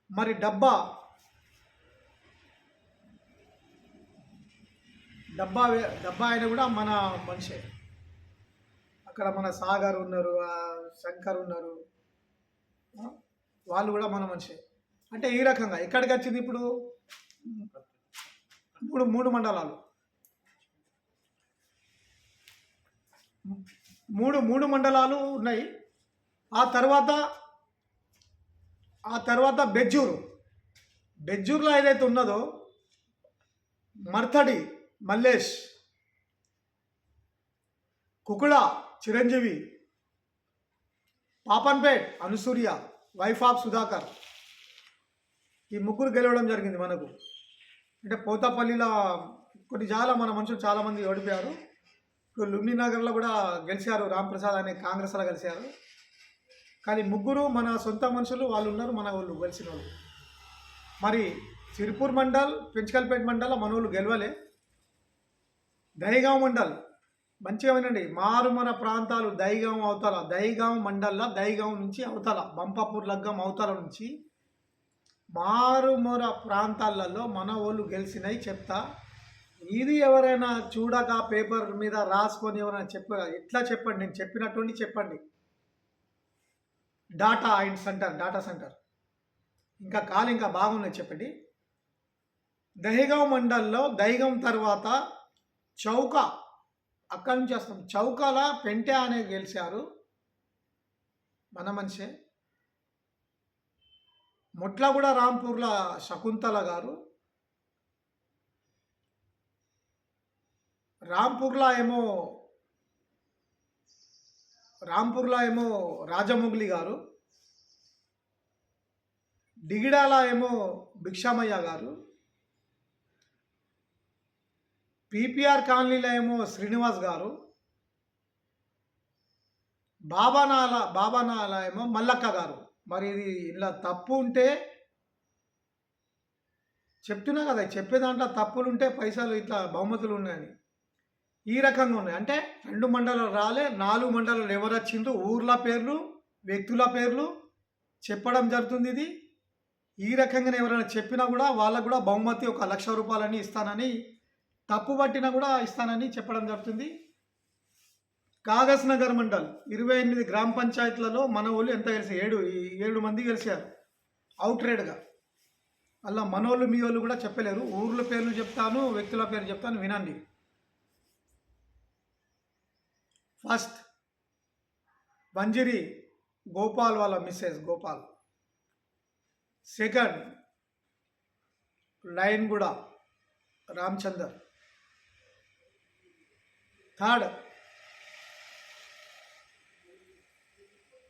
మరి డబ్బా ఆయన కూడా మన మనిషే. అక్కడ మన సాగర్ ఉన్నారు, శంకర్ ఉన్నారు, వాళ్ళు కూడా మన మనిషే. అంటే ఈ రకంగా ఎక్కడికి వచ్చింది ఇప్పుడు 3 మండలాలు, 3 మండలాలు ఉన్నాయి. ఆ తర్వాత బెజ్జూరులో ఏదైతే ఉన్నదో మర్తడి మల్లేష్, కుకుళ చిరంజీవి, పాపన్పేట్ అనుసూర్య, వైఫ్ ఆఫ్ సుధాకర్, ఈ 3 గెలవడం జరిగింది మనకు. అంటే పోతాపల్లిలో కొన్ని మన మనుషులు చాలామంది ఓడిపోయారు. ఇప్పుడు లుంబినగర్లో కూడా గెలిచారు, రాంప్రసాద్ అనే కాంగ్రెస్లో గెలిచారు. కానీ ముగ్గురు మన సొంత మనుషులు వాళ్ళు ఉన్నారు, మన వాళ్ళు గెలిచిన వాళ్ళు. మరి సిరిపూర్ మండల్, పెంచకల్పేట మండల మన వాళ్ళు గెలవలే. దహేగాం మండల్ మంచిగా వినండి, మారుమర ప్రాంతాలు దహేగాం అవతల, దహేగాం మండల్లో దహేగాం నుంచి అవతల బంపాపూర్ లగ్గం అవతల నుంచి మారుమూర ప్రాంతాలలో మన వాళ్ళు గెలిచినాయి చెప్తా. ఇది ఎవరైనా చూడక పేపర్ మీద రాసుకొని ఎవరైనా ఎట్లా చెప్పండి, నేను చెప్పినట్టుండి చెప్పండి. డాటా సెంటర్ ఇంకా కాలు ఇంకా బాగున్నాయి చెప్పండి. దహేగాం మండల్లో దహేగాం తర్వాత చౌక, అక్కడి నుంచి వస్తాం. చౌకాల పెంటే అనే గెలిచారు మన మనిషే. మొట్లగూడ రాంపూర్ల శకుంతల గారు, రాంపూర్లో ఏమో రాజమౌళి గారు, డిగిడాల ఏమో భిక్షామయ్య గారు, పీపీఆర్ కాలనీలో ఏమో శ్రీనివాస్ గారు, బాబానాల ఏమో మల్లక్క గారు. మరి ఇది ఇలా తప్పు ఉంటే చెప్తున్నా కదా, చెప్పే దాంట్లో తప్పులు ఉంటే పైసలు ఇట్లా బహుమతులు ఉన్నాయని ఈ రకంగా ఉన్నాయి. అంటే 2 మండలాలు రాలే, 4 మండలాలు ఎవరు వచ్చిండ్రు, ఊర్ల పేర్లు, వ్యక్తుల పేర్లు చెప్పడం జరుగుతుంది. ఇది ఈ రకంగానే ఎవరైనా చెప్పినా కూడా వాళ్ళకు కూడా బహుమతి 1,00,000 రూపాయలని ఇస్తానని, తప్పు పట్టినా కూడా ఇస్తానని చెప్పడం జరుగుతుంది. కాగజ్ నగర్ మండల్ 28 గ్రామ పంచాయతీలలో మన వాళ్ళు ఎంత గెలిచి 7 మంది గెలిచారు అవుట్రేడ్గా. అలా మనోళ్ళు మీ వాళ్ళు కూడా చెప్పలేరు. ఊర్ల పేర్లు చెప్తాను, వ్యక్తుల పేరు చెప్తాను, వినండి. ఫస్ట్ బంజిరి గోపాల్ వాళ్ళ Mrs Gopal. Second Linguda Ramchander. Third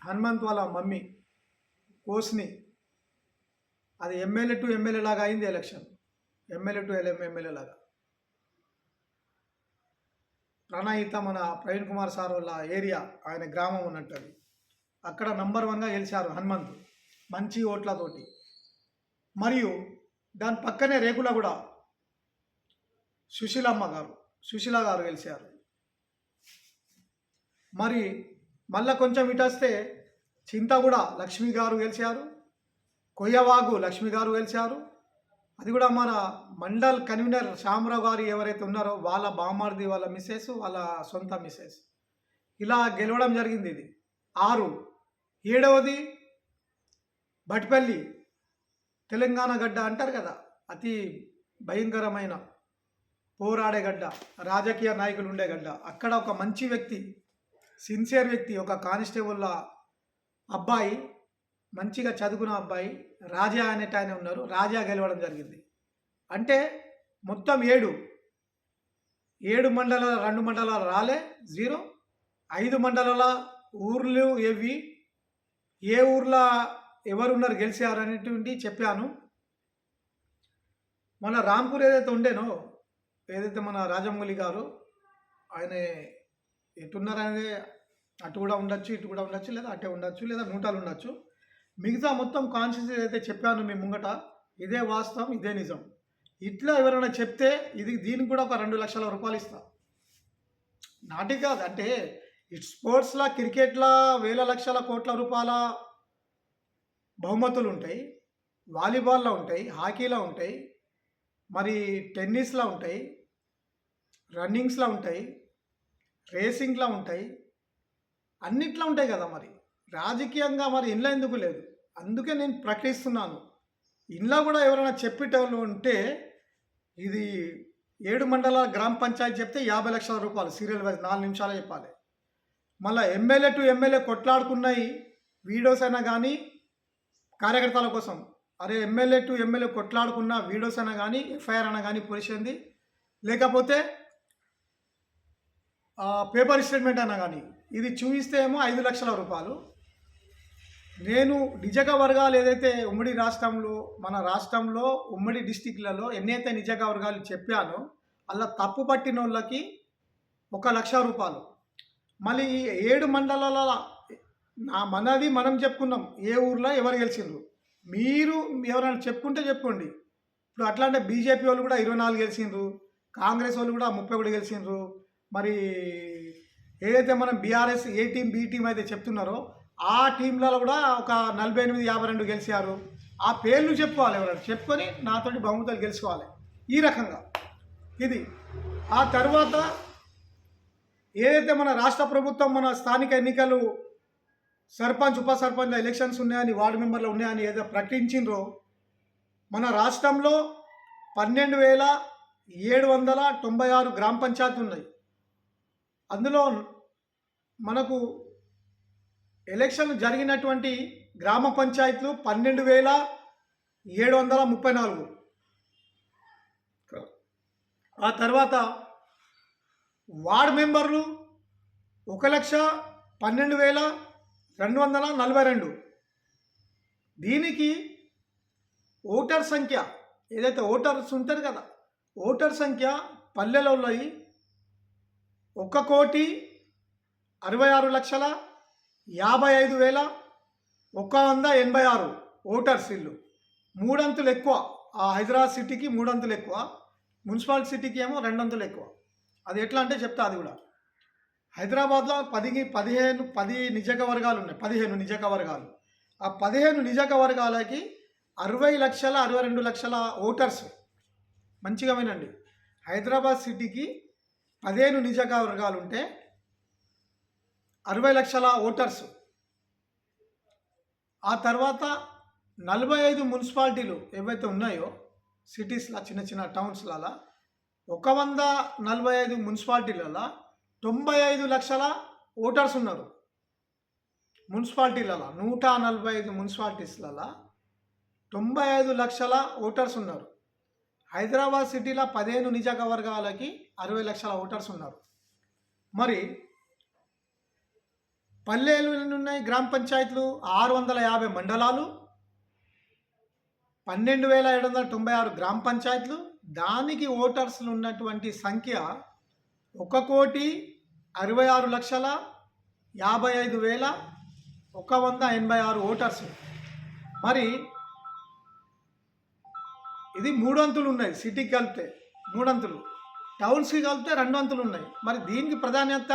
Hanumanth వాళ్ళ మమ్మీ కోస్ని. అది ఎమ్మెల్యే టు ఎమ్మెల్యే లాగా అయింది ఎలక్షన్, ఎమ్మెల్యే టు ఎమ్మెల్యే లాగా. ప్రణాయిత మన ప్రవీణ్ కుమార్ సార్ వాళ్ళ ఏరియా, ఆయన గ్రామం ఉన్నట్టు అది. అక్కడ నంబర్ 1గా గెలిచారు హనుమంత్, మంచి ఓట్లతోటి. మరియు దాని పక్కనే రేకుల కూడా సుశీల గారు గెలిచారు. మరి మళ్ళీ కొంచెం ఇటు వస్తే చింతగూడ లక్ష్మి గారు గెలిచారు, కొయ్యవాగు లక్ష్మి గారు గెలిచారు. అది కూడా మన మండల్ కన్వీనర్ శ్యామరావు గారు ఎవరైతే ఉన్నారో వాళ్ళ బామార్ది, వాళ్ళ మిస్సెస్, వాళ్ళ సొంత మిస్సెస్, ఇలా గెలవడం జరిగింది. ఇది 6. 7వది భట్పల్లి, తెలంగాణ గడ్డ అంటారు కదా, అతి భయంకరమైన పోరాడే గడ్డ, రాజకీయ నాయకులు ఉండే గడ్డ. అక్కడ ఒక మంచి వ్యక్తి, సిన్సియర్ వ్యక్తి, ఒక కానిస్టేబుల్ అబ్బాయి, మంచిగా చదువుకున్న అబ్బాయి రాజా అనేట ఆయన ఉన్నారు. రాజా గెలవడం జరిగింది. అంటే మొత్తం 7 మండలాల, 2 మండలాలు రాలే 0. 5 మండలాల ఊర్లు ఏవి, ఏ ఊర్లో ఎవరున్నారు గెలిచారు అనేటువంటి చెప్పాను. మన రాంపూర్ ఏదైతే ఉండేనో, ఏదైతే మన రాజమౌళి గారు, ఆయన ఎటున్నారనేది అటు కూడా ఉండొచ్చు, ఇటు కూడా ఉండొచ్చు, లేదా అటే ఉండొచ్చు, లేదా నూటాలు ఉండొచ్చు. మిగతా మొత్తం కాన్షియస్ ఏదైతే చెప్పాను మీ ముంగట, ఇదే వాస్తవం, ఇదే నిజం. ఇట్లా ఎవరైనా చెప్తే దీనికి కూడా ఒక 2,00,000 రూపాయలు ఇస్తా. నాటి కాదు అంటే ఇట్ స్పోర్ట్స్లో, క్రికెట్లో వేల లక్షల కోట్ల రూపాయల బహుమతులు ఉంటాయి, వాలీబాల్లో ఉంటాయి, హాకీలో ఉంటాయి, మరి టెన్నిస్లో ఉంటాయి, రన్నింగ్స్లో ఉంటాయి, రేసింగ్లో ఉంటాయి, అన్నిట్లో ఉంటాయి కదా. మరి రాజకీయంగా మరి ఇంట్లో ఎందుకు లేదు? అందుకే నేను ప్రకటిస్తున్నాను. ఇంట్లో కూడా ఎవరైనా చెప్పేటోళ్ళు ఉంటే ఇది 7 మండలాల గ్రామ పంచాయతీ చెప్తే 50,00,000 రూపాయలు సీరియల్ వైజ్ 4 నిమిషాలు చెప్పాలి. మళ్ళీ ఎమ్మెల్యే టు ఎమ్మెల్యే కొట్లాడుకున్నాయి వీడియోస్ అయినా కానీ కార్యకర్తల కోసం, అరే ఎమ్మెల్యే టు ఎమ్మెల్యే కొట్లాడుకున్న వీడియోస్ అయినా కానీ, ఎఫ్ఐఆర్ అయినా కానీ పోలీసుంది, లేకపోతే పేపర్ స్టేట్మెంట్ అయినా కానీ ఇది చూపిస్తే ఏమో 5,00,000 రూపాయలు. నేను నిజక వర్గాలు ఏదైతే ఉమ్మడి రాష్ట్రంలో, మన రాష్ట్రంలో ఉమ్మడి డిస్టిక్లలో ఎన్నైతే నిజక వర్గాలు చెప్పానో అలా తప్పు పట్టిన వాళ్ళకి 1,00,000 రూపాయలు. మళ్ళీ 7 మండలాల మనది మనం చెప్పుకున్నాం ఏ ఊర్లో ఎవరు గెలిచిండ్రు. మీరు ఎవరైనా చెప్పుకుంటే చెప్పుకోండి. ఇప్పుడు అట్లా అంటే బీజేపీ వాళ్ళు కూడా 24 గెలిచిండ్రు, కాంగ్రెస్ వాళ్ళు కూడా 30 కూడా గెలిచిండ్రు. మరి ఏదైతే మనం బీఆర్ఎస్ ఏ టీం బి టీం అయితే చెప్తున్నారో ఆ టీంలలో కూడా ఒక 48, 52 గెలిచారు. ఆ పేర్లు చెప్పుకోవాలి, ఎవరైనా చెప్పుకొని నాతోటి బహుమతులు గెలుచుకోవాలి. ఈ రకంగా ఇది. ఆ తర్వాత ఏదైతే మన రాష్ట్ర ప్రభుత్వం మన స్థానిక ఎన్నికలు సర్పంచ్ ఉప సర్పంచ్ ఎలక్షన్స్ ఉన్నాయని, వార్డు మెంబర్లు ఉన్నాయని ఏదో ప్రకటించిండ్రో, మన రాష్ట్రంలో 12,796 గ్రామ పంచాయతీలు ఉన్నాయి. అందులో మనకు ఎలక్షన్ జరిగినటువంటి గ్రామ పంచాయతీలు 12,734. ఆ తర్వాత వార్డు మెంబర్లు 1,12,242. దీనికి ఓటర్ సంఖ్య ఏదైతే ఓటర్స్ ఉంటారు కదా, ఓటర్ సంఖ్య పల్లెలలో 1,66,55,186 ఓటర్స్. ఇల్లు 3 అంతులు ఎక్కువ. ఆ హైదరాబాద్ సిటీకి 3 అంతులు ఎక్కువ, మున్సిపల్ సిటీకి ఏమో 2 అంతులు ఎక్కువ. అది ఎట్లా అంటే చెప్తా. అది కూడా హైదరాబాద్లో 10 నియోజకవర్గాలు ఉన్నాయి. 15 నియోజకవర్గాలు. ఆ 15 నియోజకవర్గాలకి 60,62,00,000 ఓటర్స్. మంచిగా వినండి. హైదరాబాద్ సిటీకి 15 నియోజకవర్గాలు ఉంటే 60 లక్షల ఓటర్స్. ఆ తర్వాత 45 మున్సిపాలిటీలు ఏవైతే ఉన్నాయో సిటీస్లో, చిన్న చిన్న టౌన్స్లలో 145 మున్సిపాలిటీలలో 95 లక్షల ఓటర్స్ ఉన్నారు. మున్సిపాలిటీలలో 145 మున్సిపాలిటీస్లలో 95 లక్షల ఓటర్స్ ఉన్నారు. హైదరాబాద్ సిటీలో 15 నియోజకవర్గాలకి 60 లక్షల ఓటర్స్ ఉన్నారు. మరి పల్లెలు ఉన్నాయి గ్రామ పంచాయతీలు 650 మండలాలు, 12,796 గ్రామ పంచాయతీలు. దానికి ఓటర్స్లు ఉన్నటువంటి సంఖ్య 1,66,55,186 ఓటర్స్. మరి ఇది 3 అంతులు ఉన్నాయి. సిటీకి కలిపితే 3 అంతులు, టౌన్స్కి కలిపితే 2 అంతులు ఉన్నాయి. మరి దీనికి ప్రాధాన్యత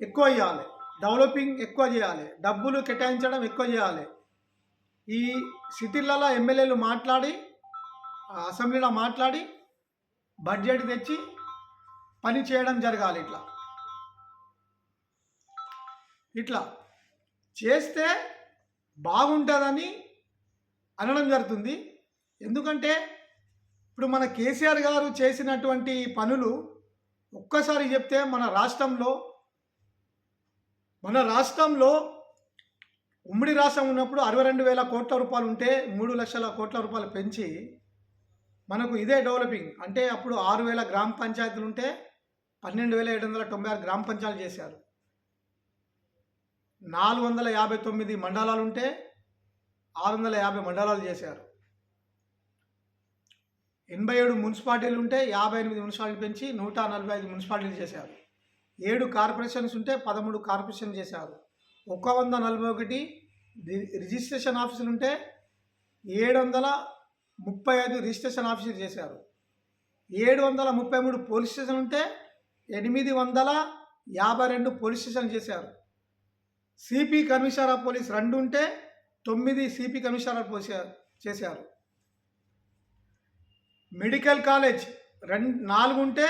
ఎక్కువ ఇవ్వాలి, డెవలపింగ్ ఎక్కువ చేయాలి, డబ్బులు కేటాయించడం ఎక్కువ చేయాలి. ఈ సిటీలలో ఎమ్మెల్యేలు మాట్లాడి, అసెంబ్లీలో మాట్లాడి బడ్జెట్ తెచ్చి పని చేయడం జరగాలి. ఇట్లా చేస్తే బాగుంటుందని అనడం జరుగుతుంది. ఎందుకంటే ఇప్పుడు మన కేసీఆర్ గారు చేసినటువంటి పనులు ఒక్కసారి చెప్తే మన రాష్ట్రంలో ఉమ్మడి రాష్ట్రం ఉన్నప్పుడు 62,000 కోట్ల రూపాయలు ఉంటే 3 లక్షల కోట్ల రూపాయలు పెంచి మనకు ఇదే డెవలపింగ్ అంటే అప్పుడు 6,000 గ్రామ పంచాయతీలు ఉంటే 12,796 గ్రామ పంచాయతీలు చేశారు. 459 మండలాలు ఉంటే 650 మండలాలు చేశారు. 87 మున్సిపాలిటీలు ఉంటే 58 మున్సిపాలిటీలు పెంచి 145 మున్సిపాలిటీలు చేశారు. 7 కార్పొరేషన్స్ ఉంటే 13 కార్పొరేషన్ చేశారు. 141 రిజిస్ట్రేషన్ ఆఫీసులు ఉంటే 735 రిజిస్ట్రేషన్ ఆఫీసులు చేశారు. 733 పోలీస్ స్టేషన్ ఉంటే 852 పోలీస్ స్టేషన్ చేశారు. సిపి కమిషనర్ ఆఫ్ పోలీస్ 2 ఉంటే 9 సిపి కమిషనర్ ఆఫ్ పోలీస్ చేశారు. మెడికల్ కాలేజ్ 4 ఉంటే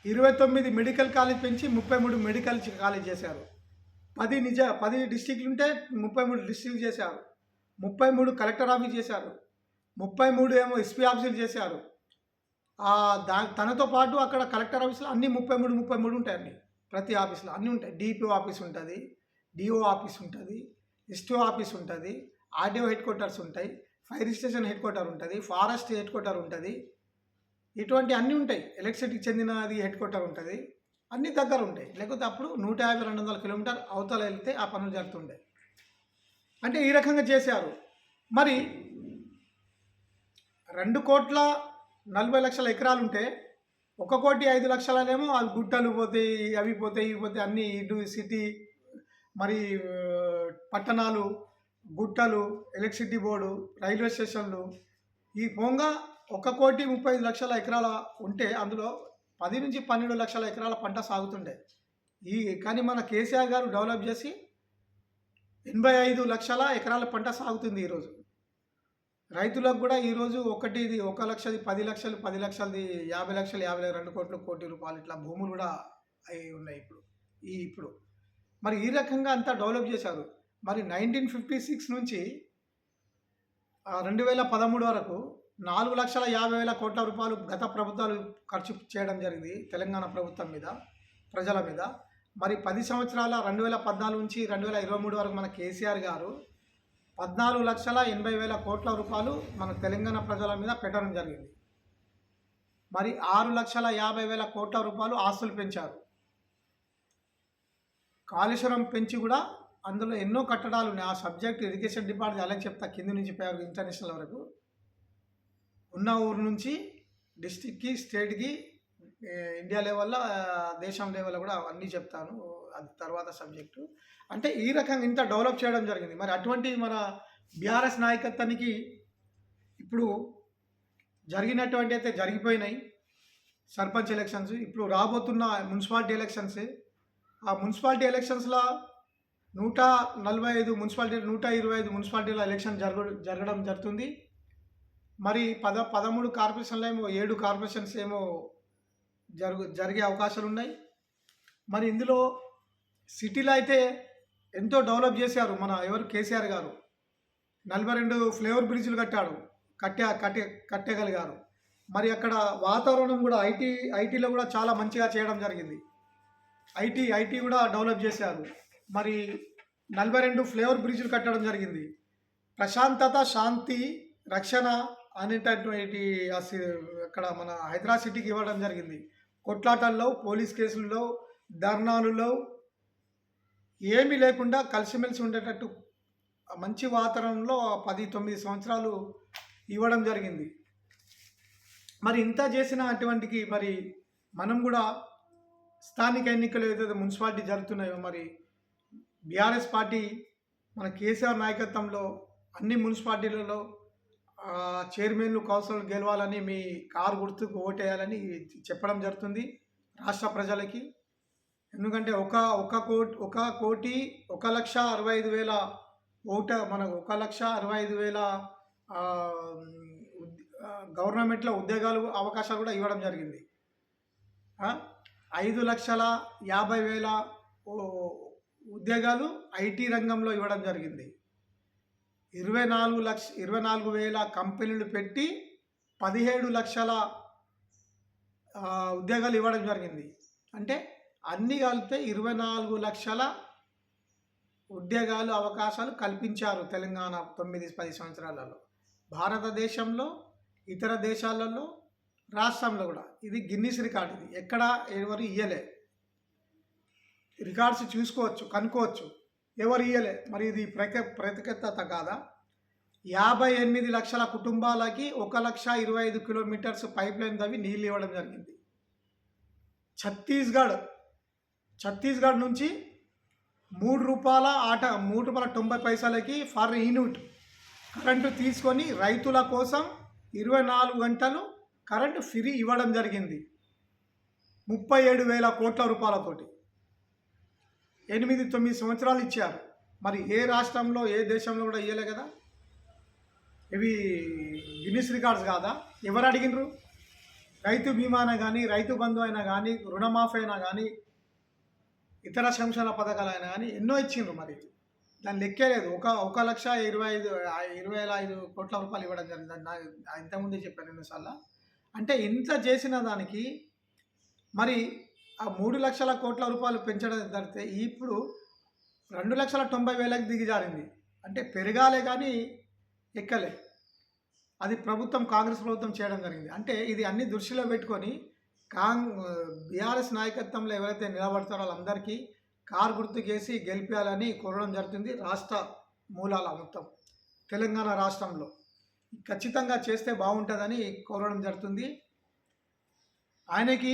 29 మెడికల్ కాలేజ్ పెంచి 33 మెడికల్ కాలేజ్ చేశారు. 10 డిస్ట్రిక్ట్లు ఉంటే 33 డిస్ట్రిక్ట్లు చేశారు. 33 కలెక్టర్ ఆఫీస్ చేశారు. 33 ఏమో ఎస్పీ ఆఫీసులు చేశారు. తనతో పాటు అక్కడ కలెక్టర్ ఆఫీసులో అన్నీ 33 ఉంటాయి. అన్నీ ప్రతి ఆఫీసులో అన్నీ ఉంటాయి. డిపిఓ ఆఫీస్ ఉంటుంది, డిఓ ఆఫీస్ ఉంటుంది, ఎస్టీఓ ఆఫీస్ ఉంటుంది, ఆర్డీఓ హెడ్ క్వార్టర్స్ ఉంటాయి, ఫైర్ స్టేషన్ హెడ్ క్వార్టర్ ఉంటుంది, ఫారెస్ట్ హెడ్ క్వార్టర్ ఉంటుంది. ఇటువంటి అన్నీ ఉంటాయి. ఎలక్ట్రిసిటీకి చెందినది హెడ్ క్వార్టర్ ఉంటుంది. అన్ని దగ్గర ఉంటాయి. లేకపోతే అప్పుడు 150-200 కిలోమీటర్ అవతల వెళ్తే ఆ పనులు జరుగుతుండే. అంటే ఈ రకంగా చేశారు. మరి 2,40,00,000 ఎకరాలు ఉంటే 1,05,00,000 అవి గుట్టలు పోతాయి, అవి పోతాయి, ఇవి పోతాయి, అన్నీ ఇటు సిటీ మరి పట్టణాలు, గుట్టలు, ఎలక్ట్రిసిటీ బోర్డు, రైల్వే స్టేషన్లు ఈ పోంగా 1,35,00,000 ఎకరాల ఉంటే అందులో 10 నుంచి 12 లక్షల ఎకరాల పంట సాగుతుండే. కానీ మన కేసీఆర్ గారు డెవలప్ చేసి 85 లక్షల ఎకరాల పంట సాగుతుంది ఈరోజు. రైతులకు కూడా ఈరోజు 1,00,000ది 10 లక్షలు, 10 లక్షలది 50 లక్షలు, 52 కోట్లు, కోటి రూపాయలు ఇట్లా భూములు కూడా అయి ఉన్నాయి ఇప్పుడు. మరి ఈ రకంగా అంతా డెవలప్ చేశారు. మరి 1956 నుంచి 2013 వరకు 4,50,000 కోట్ల రూపాయలు గత ప్రభుత్వాలు ఖర్చు చేయడం జరిగింది తెలంగాణ ప్రభుత్వం మీద, ప్రజల మీద. మరి 10 సంవత్సరాల 2014 నుంచి 2023 వరకు మన కేసీఆర్ గారు 14,80,000 కోట్ల రూపాయలు మన తెలంగాణ ప్రజల మీద పెట్టడం జరిగింది. మరి 6,50,000 కోట్ల రూపాయలు ఆస్తులు పెంచారు. కాళేశ్వరం పెంచి కూడా అందులో ఎన్నో కట్టడాలు ఉన్నాయి. ఆ సబ్జెక్ట్ ఇరిగేషన్ డిపార్ట్మెంట్ అలాగే చెప్తా, కింది నుంచి పై వరకు ఇంటర్నేషనల్ వరకు ఉన్న ఊరు నుంచి డిస్టిక్కి, స్టేట్కి, ఇండియా లెవెల్లో, దేశం లెవెల్లో కూడా అన్నీ చెప్తాను, అది తర్వాత సబ్జెక్టు. అంటే ఈ రకంగా ఇంత డెవలప్ చేయడం జరిగింది. మరి అటువంటి మన బీఆర్ఎస్ నాయకత్వానికి ఇప్పుడు జరిగినటువంటి అయితే జరిగిపోయినాయి సర్పంచ్ ఎలక్షన్స్. ఇప్పుడు రాబోతున్న మున్సిపాలిటీ ఎలక్షన్స్. ఆ మున్సిపాలిటీ ఎలక్షన్స్లో 145 మున్సిపాలిటీలు, 125 మున్సిపాలిటీల ఎలక్షన్ జరగడం జరుగుతుంది. మరి 13 కార్పొరేషన్లు ఏమో 7 కార్పొరేషన్స్ ఏమో జరిగే అవకాశాలు ఉన్నాయి. మరి ఇందులో సిటీలో అయితే ఎంతో డెవలప్ చేశారు మన కేసీఆర్ గారు. 42 ఫ్లైఓవర్ బ్రిడ్జ్లు కట్టగలిగారు. మరి అక్కడ వాతావరణం కూడా ఐటీలో కూడా చాలా మంచిగా చేయడం జరిగింది. ఐటీ కూడా డెవలప్ చేశారు. మరి 42 ఫ్లైఓవర్ బ్రిడ్జ్లు కట్టడం జరిగింది. ప్రశాంతత, శాంతి, రక్షణ అనేటటువంటి అక్కడ మన హైదరాబాద్ సిటీకి ఇవ్వడం జరిగింది. కొట్లాటల్లో, పోలీస్ కేసుల్లో, ధర్నాలలో ఏమీ లేకుండా కలిసిమెలిసి ఉండేటట్టు మంచి వాతావరణంలో 10-9 సంవత్సరాలు ఇవ్వడం జరిగింది. మరి ఇంత చేసిన అటువంటికి మరి మనం కూడా స్థానిక ఎన్నికలు ఏదైతే మున్సిపాలిటీ జరుగుతున్నాయో, మరి బీఆర్ఎస్ పార్టీ మన కేసీఆర్ నాయకత్వంలో అన్ని మున్సిపాలిటీలలో చైర్మన్లు, కౌన్సిలర్లు గెలవాలని, మీ కారు గుర్తుకు ఓటేయాలని చెప్పడం జరుగుతుంది రాష్ట్ర ప్రజలకి. ఎందుకంటే 1,65,000 మనకు 1,65,000 గవర్నమెంట్లో ఉద్యోగాలు అవకాశాలు కూడా ఇవ్వడం జరిగింది. 5,50,000 ఉద్యోగాలు ఐటీ రంగంలో ఇవ్వడం జరిగింది. 24,000 కంపెనీలు పెట్టి 17 లక్షల ఉద్యోగాలు ఇవ్వడం జరిగింది. అంటే అన్నీ కలిపితే 24 లక్షల ఉద్యోగాలు, అవకాశాలు కల్పించారు తెలంగాణ 9-10 సంవత్సరాలలో. భారతదేశంలో, ఇతర దేశాలలో, రాష్ట్రంలో కూడా ఇది గిన్నిస్ రికార్డ్. ఇది ఎక్కడ ఎవరు ఇయ్యలే. రికార్డ్స్ చూసుకోవచ్చు, కనుక్కోవచ్చు, ఎవరు ఇయ్యలే. మరి ఇది ప్రత్యేకత కాదా? 58 లక్షల కుటుంబాలకి 1,25,000 కిలోమీటర్స్ పైప్ లైన్ తవ్వి నీళ్ళు ఇవ్వడం జరిగింది. ఛత్తీస్గఢ్ నుంచి ₹3.90 ఫర్ యూనిట్ కరెంటు తీసుకొని రైతుల కోసం 24 గంటలు కరెంటు ఫ్రీ ఇవ్వడం జరిగింది. 37,000 కోట్ల రూపాయలతోటి 8-9 సంవత్సరాలు ఇచ్చారు. మరి ఏ రాష్ట్రంలో, ఏ దేశంలో కూడా ఇవ్వలే కదా. ఇవి గిన్నిస్ రికార్డ్స్ కాదా? ఎవరు అడిగినరు? రైతు బీమా అయినా కానీ, రైతు బంధు అయినా కానీ, రుణమాఫీ అయినా కానీ, ఇతర సంక్షేమ పథకాలు అయినా కానీ ఎన్నో ఇచ్చిండ్రు. మరి దాన్ని లెక్కే లేదు. 1,25,000 కోట్ల రూపాయలు ఇవ్వడం జరిగింది. ఇంతకుముందే చెప్పాను ఎన్నోసార్లు. అంటే ఇంత చేసిన దానికి మరి ఆ 3 లక్షల కోట్ల రూపాయలు పెంచడం జరిగితే ఇప్పుడు 2,90,000కి దిగజారింది. అంటే పెరగాలే కానీ ఎక్కలే. అది కాంగ్రెస్ ప్రభుత్వం చేయడం జరిగింది. అంటే ఇది అన్ని దృష్టిలో పెట్టుకొని బీఆర్ఎస్ నాయకత్వంలో ఎవరైతే నిలబడతారో వాళ్ళందరికీ కారు గుర్తుకేసి గెలిపించాలని కోరడం జరుగుతుంది. రాష్ట్ర మూలాల మొత్తం తెలంగాణ రాష్ట్రంలో ఖచ్చితంగా చేస్తే బాగుంటుందని కోరడం జరుగుతుంది. ఆయనకి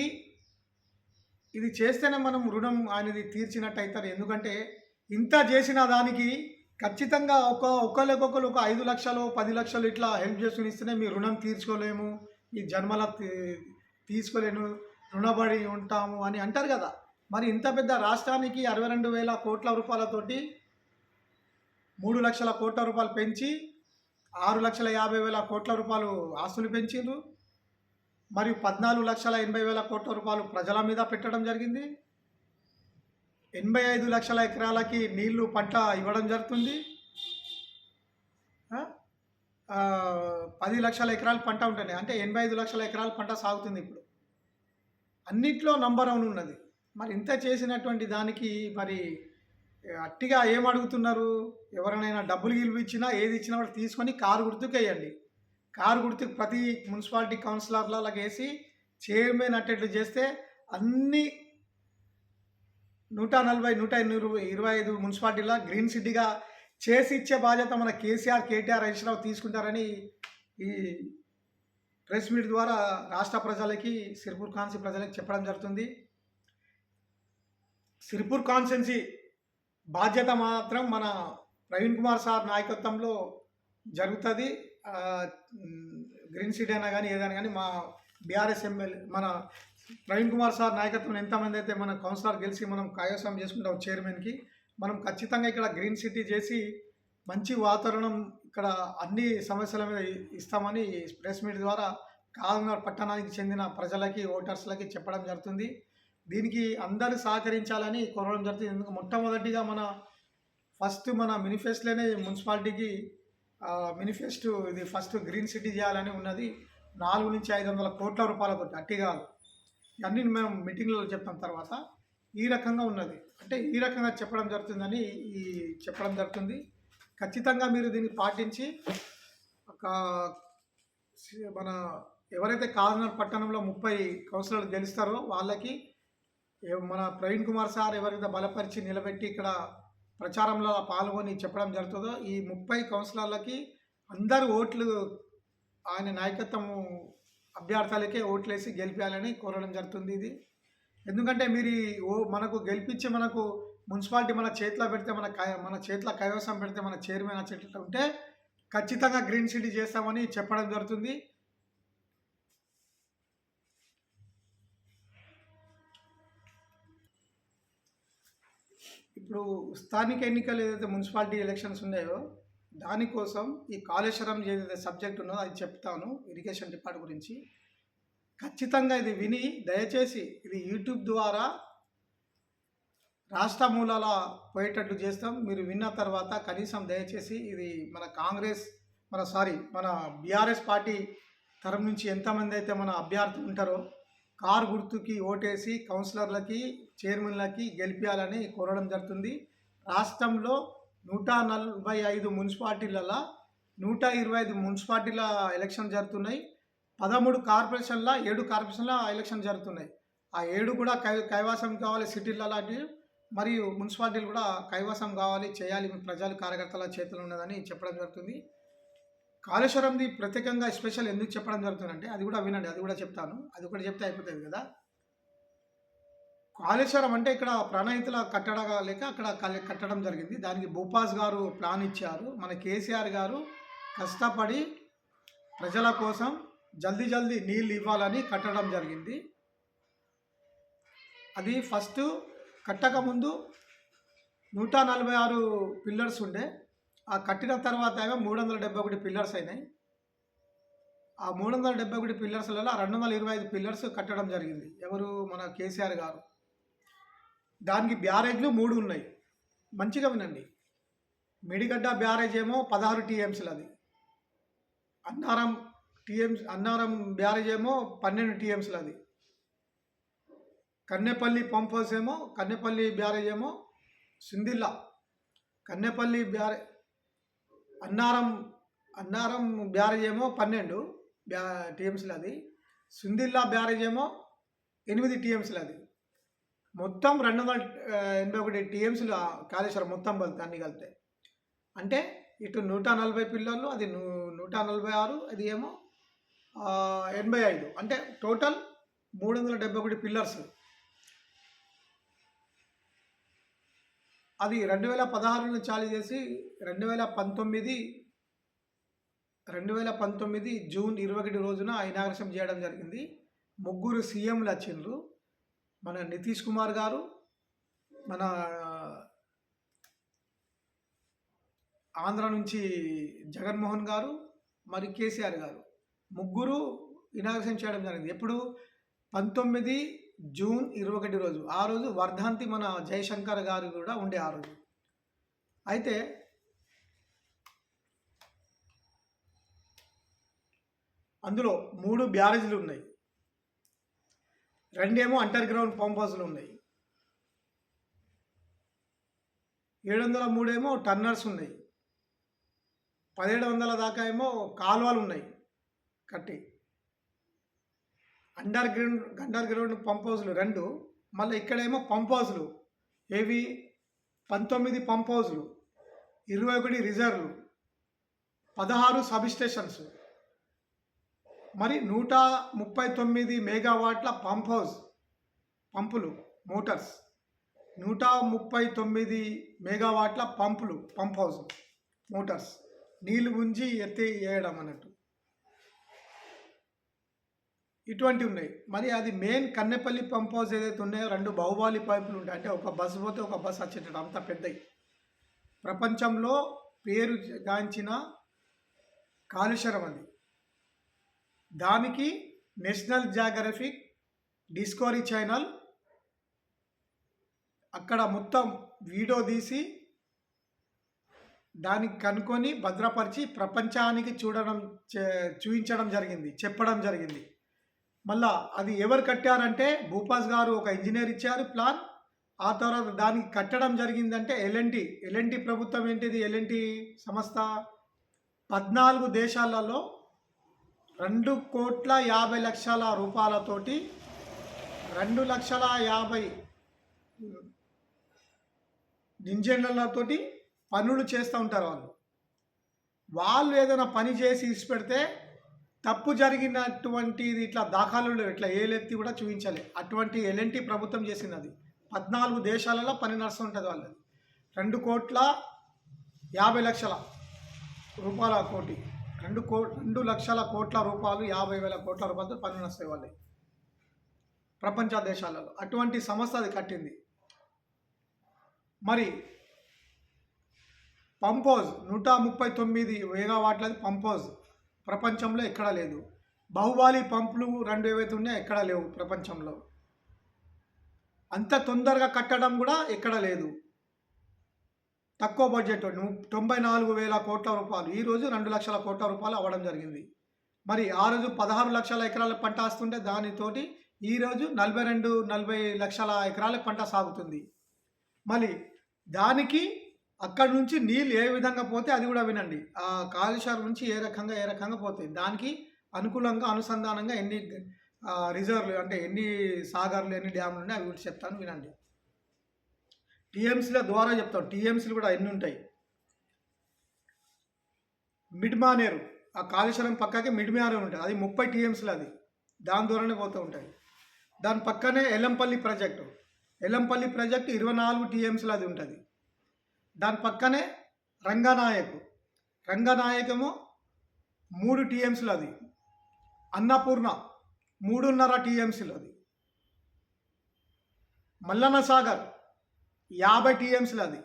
ఇది చేస్తేనే మనం రుణం ఆయనది తీర్చినట్టు అవుతారు. ఎందుకంటే ఇంత చేసిన దానికి ఖచ్చితంగా ఒకళ్ళకొకళ్ళు ఒక 5,00,000 10,00,000 ఇట్లా హెల్ప్ చేసుకొని ఇస్తేనే మీ రుణం తీర్చుకోలేము, ఈ జన్మల తీసుకోలేను, రుణపడి ఉంటాము అని అంటారు కదా. మరి ఇంత పెద్ద రాష్ట్రానికి 62,000 కోట్ల రూపాయలతోటి 3,00,000 కోట్ల రూపాయలు పెంచి 6,50,000 కోట్ల రూపాయలు ఆస్తులు పెంచిండ్రు. మరియు 14,80,000 కోట్ల రూపాయలు ప్రజల మీద పెట్టడం జరిగింది. 85 లక్షల ఎకరాలకి నీళ్లు పంట ఇవ్వడం జరుగుతుంది. 10 లక్షల ఎకరాలు పంట ఉంటుంది, అంటే 85 లక్షల ఎకరాల పంట సాగుతుంది. ఇప్పుడు అన్నిట్లో నంబర్ 1 ఉన్నది. మరి ఇంత చేసినటువంటి దానికి మరి అట్టిగా ఏం అడుగుతున్నారు? ఎవరినైనా డబ్బులు ఇచ్చినా ఏది ఇచ్చినా కూడా తీసుకొని కారు గుర్తుకు వేయండి. కారు గుర్తుకు ప్రతి మున్సిపాలిటీ కౌన్సిలర్లకు వేసి చైర్మన్ అట్టేట్లు చేస్తే అన్ని 140, 125 మున్సిపాలిటీల గ్రీన్ సిటీగా చేసి ఇచ్చే బాధ్యత మన కేసీఆర్, కేటీఆర్, హరీష్ రావు తీసుకుంటారని ఈ ప్రెస్ మీట్ ద్వారా రాష్ట్ర ప్రజలకి, సిర్పూర్ కాన్సీ ప్రజలకి చెప్పడం జరుగుతుంది. సిర్పూర్ కాన్స్టెన్సీ బాధ్యత మాత్రం మన ప్రవీణ్ కుమార్ సార్ నాయకత్వంలో జరుగుతుంది. గ్రీన్ సిటీ అయినా కానీ ఏదైనా కానీ మా బీఆర్ఎస్ ఎమ్మెల్యే మన ప్రవీణ్ కుమార్ సార్ నాయకత్వం ఎంతమంది అయితే మన కౌన్సిలర్ గెలిచి మనం కైవసం చేసుకుంటాం చైర్మన్కి, మనం ఖచ్చితంగా ఇక్కడ గ్రీన్ సిటీ చేసి మంచి వాతావరణం ఇక్కడ అన్ని సమస్యల మీద ఇస్తామని ప్రెస్ మీట్ ద్వారా కాకినాడ పట్టణానికి చెందిన ప్రజలకి, ఓటర్స్లకి చెప్పడం జరుగుతుంది. దీనికి అందరూ సహకరించాలని కోరడం జరుగుతుంది. ఎందుకు మొట్టమొదటిగా మన మేనిఫెస్టోలోనే మున్సిపాలిటీకి మేనిఫెస్టో ఇది ఫస్ట్ గ్రీన్ సిటీ చేయాలని ఉన్నది. 400 నుంచి 500 కోట్ల రూపాయలతో అట్టిగా అన్నీ మేము మీటింగ్లో చెప్తాం. తర్వాత ఈ రకంగా ఉన్నది, అంటే ఈ రకంగా చెప్పడం జరుగుతుందని చెప్పడం జరుగుతుంది. ఖచ్చితంగా మీరు దీన్ని పాటించి మన ఎవరైతే కాకినాడ పట్టణంలో 30 కౌన్సిలర్లు గెలుస్తారో వాళ్ళకి మన ప్రవీణ్ కుమార్ సార్ ఎవరైతే బలపరిచి నిలబెట్టి ఇక్కడ ప్రచారంలో పాల్గొని చెప్పడం జరుగుతుందో ఈ 30 కౌన్సిలర్లకి అందరూ ఓట్లు ఆయన నాయకత్వం అభ్యర్థులకే ఓట్లేసి గెలిపించాలని కోరడం జరుగుతుంది. ఇది ఎందుకంటే మీరు మనకు గెలిపించి మనకు మున్సిపాలిటీ మన చేతిలో పెడితే మన చేతిలో కైవసం పెడితే మన చైర్మన్ వచ్చేటట్టు ఉంటే ఖచ్చితంగా గ్రీన్ సిటీ చేస్తామని చెప్పడం జరుగుతుంది. ఇప్పుడు స్థానిక ఎన్నికలు ఏదైతే మున్సిపాలిటీ ఎలక్షన్స్ ఉన్నాయో దానికోసం ఈ కాళేశ్వరం ఏదైతే సబ్జెక్ట్ ఉన్నదో అది చెప్తాను, ఇరిగేషన్ డిపార్ట్మెంట్ గురించి. ఖచ్చితంగా ఇది విని దయచేసి ఇది యూట్యూబ్ ద్వారా రాష్ట్ర మూలాల పోయేటట్లు చేస్తాం. మీరు విన్న తర్వాత కనీసం దయచేసి ఇది మన బీఆర్ఎస్ పార్టీ తరఫు నుంచి ఎంతమంది అయితే మన అభ్యర్థులు ఉంటారో కారు గుర్తుకి ఓటేసి కౌన్సిలర్లకి, చైర్మన్లకి గెలిపించాలని కోరడం జరుగుతుంది. రాష్ట్రంలో 145 మున్సిపాలిటీలలో 125 మున్సిపాలిటీల ఎలక్షన్ జరుగుతున్నాయి. 13 కార్పొరేషన్ల 7 కార్పొరేషన్ల ఎలక్షన్ జరుగుతున్నాయి. ఆ 7 కూడా కైవాసం కావాలి సిటీల లాంటివి, మరియు మున్సిపాలిటీలు కూడా కైవాసం కావాలి చేయాలి, ప్రజలు కార్యకర్తల చేతులు ఉన్నదని చెప్పడం జరుగుతుంది. కాళేశ్వరంది ప్రత్యేకంగా స్పెషల్ ఎందుకు చెప్పడం జరుగుతుందంటే అది కూడా వినండి, అది కూడా చెప్తాను. అది కూడా చెప్తే అయిపోతుంది కదా. కాళేశ్వరం అంటే ఇక్కడ ప్రణాళికల లేక అక్కడ కట్టడం జరిగింది. దానికి భూపాస్ గారు ప్లాన్ ఇచ్చారు. మన కేసీఆర్ గారు కష్టపడి ప్రజల కోసం జల్దీ నీళ్ళు ఇవ్వాలని కట్టడం జరిగింది. అది ఫస్ట్ కట్టకముందు 146 పిల్లర్స్ ఉండే, ఆ కట్టిన తర్వాత 371 పిల్లర్స్ అయినాయి. ఆ 371 పిల్లర్స్లలో 225 పిల్లర్స్ కట్టడం జరిగింది. ఎవరు? మన కేసీఆర్ గారు. దానికి బ్యారేజ్లు 3 ఉన్నాయి. మంచిగా వినండి. మెడిగడ్డ బ్యారేజ్ ఏమో 16 టీఎంసీలు, అది అన్నారం బ్యారేజ్ ఏమో 12 టీఎంసీలు, అది కన్నెపల్లి పంప్ హౌస్ ఏమో కన్నెపల్లి బ్యారేజ్ ఏమో సిందిల్లా, కన్నెపల్లి బ్యారేజ్ అన్నారం బ్యారేజ్ ఏమో 12 టీఎంసీలు, అది సిందిల్లా బ్యారేజ్ ఏమో 8 టీఎంసీలు, అది మొత్తం 281 టీఎంసీలు కాళేశ్వరం మొత్తం అన్ని కలిపితే. అంటే ఇటు 140 పిల్లర్లు, అది 146, అది ఏమో 85, అంటే టోటల్ 371 పిల్లర్స్. అది 2016లో చాలు చేసి 2019 జూన్ 21 రోజున ఇనాగరేషన్ చేయడం జరిగింది. ముగ్గురు సీఎంలు వచ్చిండ్రు. మన నితీష్ కుమార్ గారు, మన ఆంధ్ర నుంచి జగన్మోహన్ గారు, మరి కేసీఆర్ గారు ముగ్గురు ఇనాగరేషన్ చేయడం జరిగింది. ఎప్పుడు 19 జూన్ 21 రోజు. ఆ రోజు వర్ధంతి మన జయశంకర్ గారు కూడా ఉండే ఆ రోజు. అయితే అందులో 3 బ్యారేజ్లు ఉన్నాయి, 2 అండర్ గ్రౌండ్ పంప్ హౌస్లు ఉన్నాయి, 703 టన్నర్స్ ఉన్నాయి, 1700 దాకా కాలువలు ఉన్నాయి కట్టి. అండర్ గ్రౌండ్ పంప్ హౌస్లు 2, మళ్ళీ ఇక్కడేమో పంప్ హౌస్లు ఏవి 19 పంప్ హౌస్లు, 21 రిజర్వ్లు, 16 సబ్ స్టేషన్స్, మరి 139 మెగావాట్ల పంపులు మోటార్స్, 139 మెగావాట్ల పంప్ హౌస్ మోటార్స్, నీళ్లు గుంజి ఎత్తి వేయడం అన్నట్టు ఇటువంటివి ఉన్నాయి. మరి అది మెయిన్ కన్నెపల్లి పంప్ హౌస్ ఏదైతే ఉన్నాయో 2 బాహుబలి పైపులు ఉంటాయి. అంటే ఒక బస్సు పోతే ఒక బస్సు వచ్చేటట్టు అంత పెద్దవి. ప్రపంచంలో పేరు గాంచిన కాళేశ్వరం అది. దానికి నేషనల్ జియోగ్రఫిక్, డిస్కవరీ ఛానల్ అక్కడ మొత్తం వీడియో తీసి దానికి కనుక్కొని భద్రపరిచి ప్రపంచానికి చూపించడం జరిగింది, చెప్పడం జరిగింది. మళ్ళా అది ఎవరు కట్టారంటే భూపాస్ గారు ఒక ఇంజనీర్ ఇచ్చారు ప్లాన్. ఆ తర్వాత దానికి కట్టడం జరిగిందంటే ఎల్ఎన్టీ ప్రభుత్వం ఏంటిది, ఎల్ఎన్టీ సంస్థ 14 దేశాలలో 2,50,00,000 రూపాయలతోటి 2,50,000 ఇంజనీర్లతోటి పనులు చేస్తూ ఉంటారు. వాళ్ళు ఏదైనా పని చేసి ఇచ్చిపెడితే తప్పు జరిగినటువంటిది ఇట్లా దాఖలు ఇట్లా ఏలెత్తి కూడా చూపించాలి. అటువంటి ఎల్ఎన్టీ ప్రభుత్వం చేసింది. అది 14 దేశాలలో పని నడుస్తుంటుంది వాళ్ళది. 2,50,00,000 రూపాయల కోటి, 2,00,00,000 కోట్ల రూపాయలు, 50,000 కోట్ల రూపాయలతో పని నడుస్తాయి వాళ్ళవి ప్రపంచ దేశాలలో. అటువంటి సంస్థ అది కట్టింది. మరి పంప్ హౌస్ 139 మెగావాట్లది పంప్ హౌస్ ప్రపంచంలో ఎక్కడా లేదు. బాహుబలి పంపులు 2 ఏవైతే ఉన్నాయో ఎక్కడా లేవు ప్రపంచంలో. అంత తొందరగా కట్టడం కూడా ఎక్కడ లేదు. తక్కువ బడ్జెట్ 94,000 కోట్ల రూపాయలు, ఈరోజు 2,00,000 కోట్ల రూపాయలు అవ్వడం జరిగింది. మరి ఆ రోజు 16 లక్షల ఎకరాల పంట వస్తుంటే దానితోటి ఈరోజు 40 లక్షల ఎకరాల పంట సాగుతుంది. మరి దానికి అక్కడి నుంచి నీళ్ళు ఏ విధంగా పోతే అది కూడా వినండి. ఆ కాళేశ్వరం నుంచి ఏ రకంగా పోతాయి. దానికి అనుకూలంగా అనుసంధానంగా ఎన్ని రిజర్వ్లు అంటే ఎన్ని సాగర్లు ఎన్ని డ్యామ్లు ఉన్నాయి అవి కూడా చెప్తాను వినండి. టీఎంసీల ద్వారా చెప్తాం. టీఎంసీలు కూడా ఎన్ని ఉంటాయి. మిడ్మానేరు ఆ కాళేశ్వరం పక్కకి మిడ్మానేరు ఉంటుంది. అది 30 టీఎంసీలు. అది దాని ద్వారానే పోతూ ఉంటాయి. దాని పక్కనే ఎల్లంపల్లి ప్రాజెక్టు 24 టీఎంసీలు అది ఉంటుంది. దాని పక్కనే రంగనాయకము 3 టీఎంసీలు అది. అన్నపూర్ణ 3.5 టీఎంసీలు అది. మల్లన్న సాగర్ 50 టీఎంసీలు అది.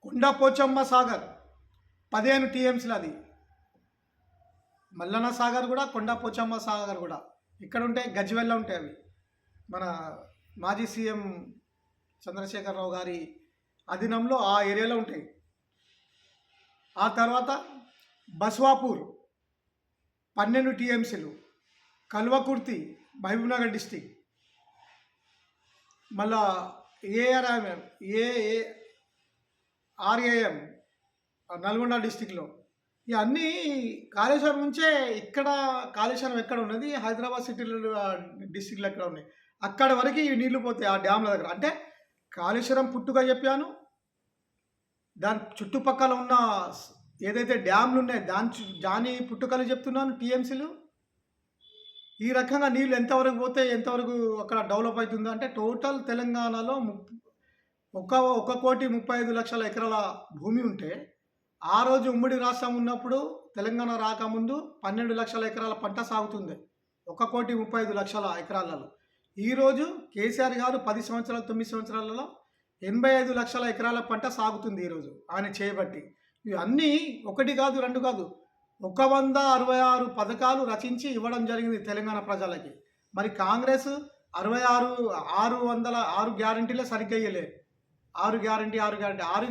కొండపోచమ్మ సాగర్ 15 టీఎంసీలు అది. మల్లన్న సాగర్ కూడా కొండపోచమ్మ సాగర్ కూడా ఇక్కడ ఉంటాయి. గజ్వెల్లో ఉంటాయి అవి. మన మాజీ సీఎం చంద్రశేఖరరావు గారి అధీనంలో ఆ ఏరియాలో ఉంటాయి. ఆ తర్వాత బస్వాపూర్ 12 టీఎంసీలు. కల్వకుర్తి మహబూబ్నగర్ డిస్టిక్. మళ్ళా ఆర్ఏఎం నల్గొండ డిస్టిక్లో. ఇవన్నీ కాళేశ్వరం నుంచే. ఇక్కడ కాళేశ్వరం ఎక్కడ ఉన్నది, హైదరాబాద్ సిటీలో డిస్టిక్లో ఎక్కడ ఉన్నాయి, అక్కడి వరకు ఈ నీళ్లు పోతాయి ఆ డ్యామ్ల దగ్గర. అంటే కాళేశ్వరం పుట్టుక చెప్పాను, దాని చుట్టుపక్కల ఉన్న ఏదైతే డ్యామ్లు ఉన్నాయో దాని పుట్టుకలు చెప్తున్నాను, టీఎంసీలు. ఈ రకంగా నీళ్ళు ఎంతవరకు పోతే ఎంతవరకు అక్కడ డెవలప్ అవుతుందో అంటే టోటల్ తెలంగాణలో ఒక కోటి 35 లక్షల ఎకరాల భూమి ఉంటే, ఆ రోజు ఉమ్మడి రాష్ట్రం ఉన్నప్పుడు తెలంగాణ రాకముందు 12 లక్షల ఎకరాల పంట సాగుతుంది. 1,35 లక్షల ఎకరాలలో. ఈరోజు కేసీఆర్ గారు 10 సంవత్సరాలు, 9 సంవత్సరాలలో 85 లక్షల ఎకరాల పంట సాగుతుంది ఈరోజు ఆయన చేయబట్టి. ఇవన్నీ ఒకటి కాదు, 2 కాదు. 166 పథకాలు రచించి ఇవ్వడం జరిగింది తెలంగాణ ప్రజలకి. మరి కాంగ్రెస్ 6 గ్యారంటీలే సరిగ్గా ఇయ్యలే. 6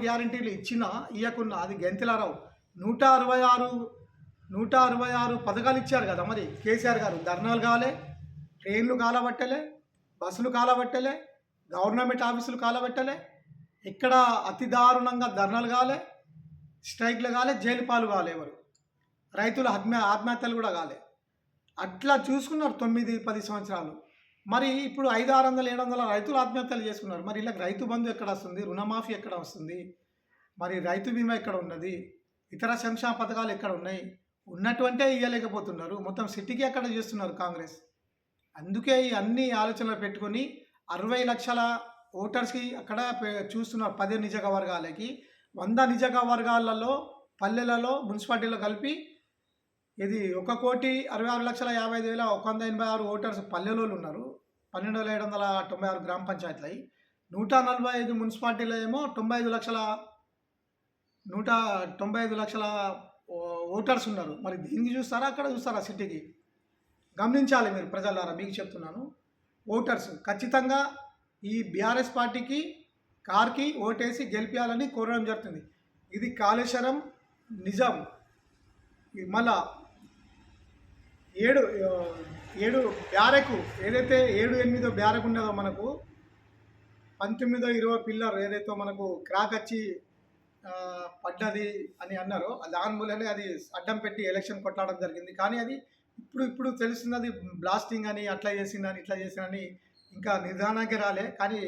గ్యారంటీలు ఇచ్చినా ఇయ్యకున్నా అది గెంతిలారావు. 166 పథకాలు ఇచ్చారు కదా మరి కేసీఆర్ గారు. ధర్నాలు కాలే, ట్రైన్లు కాలబట్టలే, బస్సులు కాలబట్టలే, గవర్నమెంట్ ఆఫీసులు కాలబట్టలే, ఇక్కడ అతి దారుణంగా ధర్నాలు కాలే, స్ట్రైక్లు కాలే, జైలు పాలు కాలే, ఎవరు రైతుల ఆత్మహత్యలు కూడా కాలే. అట్లా చూసుకున్నారు 9-10 సంవత్సరాలు. మరి ఇప్పుడు 500-600 రైతులు ఆత్మహత్యలు చేసుకున్నారు. మరి ఇలా రైతు బంధు ఎక్కడ వస్తుంది? రుణమాఫీ ఎక్కడ వస్తుంది? మరి రైతు బీమా ఎక్కడ ఉన్నది? ఇతర సంక్షేమ పథకాలు ఎక్కడ ఉన్నాయి? ఉన్నటువంటే ఇవ్వలేకపోతున్నారు. మొత్తం సిటీకి ఎక్కడ చేస్తున్నారు కాంగ్రెస్. అందుకే ఈ అన్ని ఆలోచనలు పెట్టుకొని 60 లక్షల ఓటర్స్కి అక్కడ చూస్తున్నారు. 10 నియోజకవర్గాలకి 100 నియోజకవర్గాలలో పల్లెలలో మున్సిపాలిటీలో కలిపి ఇది 1,66,55,186 ఓటర్స్ పల్లెలో ఉన్నారు. 12,796 గ్రామ పంచాయతీలు అయి 145 మున్సిపాలిటీలో ఏమో 195 లక్షల ఓటర్స్ ఉన్నారు. మరి దీనికి చూస్తారా, అక్కడ చూస్తారా సిటీకి? గమనించాలి మీరు ప్రజలారా, మీకు చెప్తున్నాను. ఓటర్స్ ఖచ్చితంగా ఈ బీఆర్ఎస్ పార్టీకి కార్కి ఓటేసి గెలిపించాలని కోరడం జరుగుతుంది. ఇది కాళేశ్వరం నిజం. మళ్ళా 7 బ్యారెకు ఏదైతే 7-8 బ్యారెక్ ఉన్నదో మనకు 19-20 పిల్లర్ ఏదైతే మనకు క్రాక్ వచ్చి పడ్డది అని అన్నారో దాని మూలనే అది అడ్డం పెట్టి ఎలక్షన్ కొట్లాడడం జరిగింది. కానీ అది ఇప్పుడు తెలుస్తుంది అది బ్లాస్టింగ్ అని, అట్లా చేసిందని ఇట్లా చేసిందని ఇంకా నిర్ధారణకి రాలే. కానీ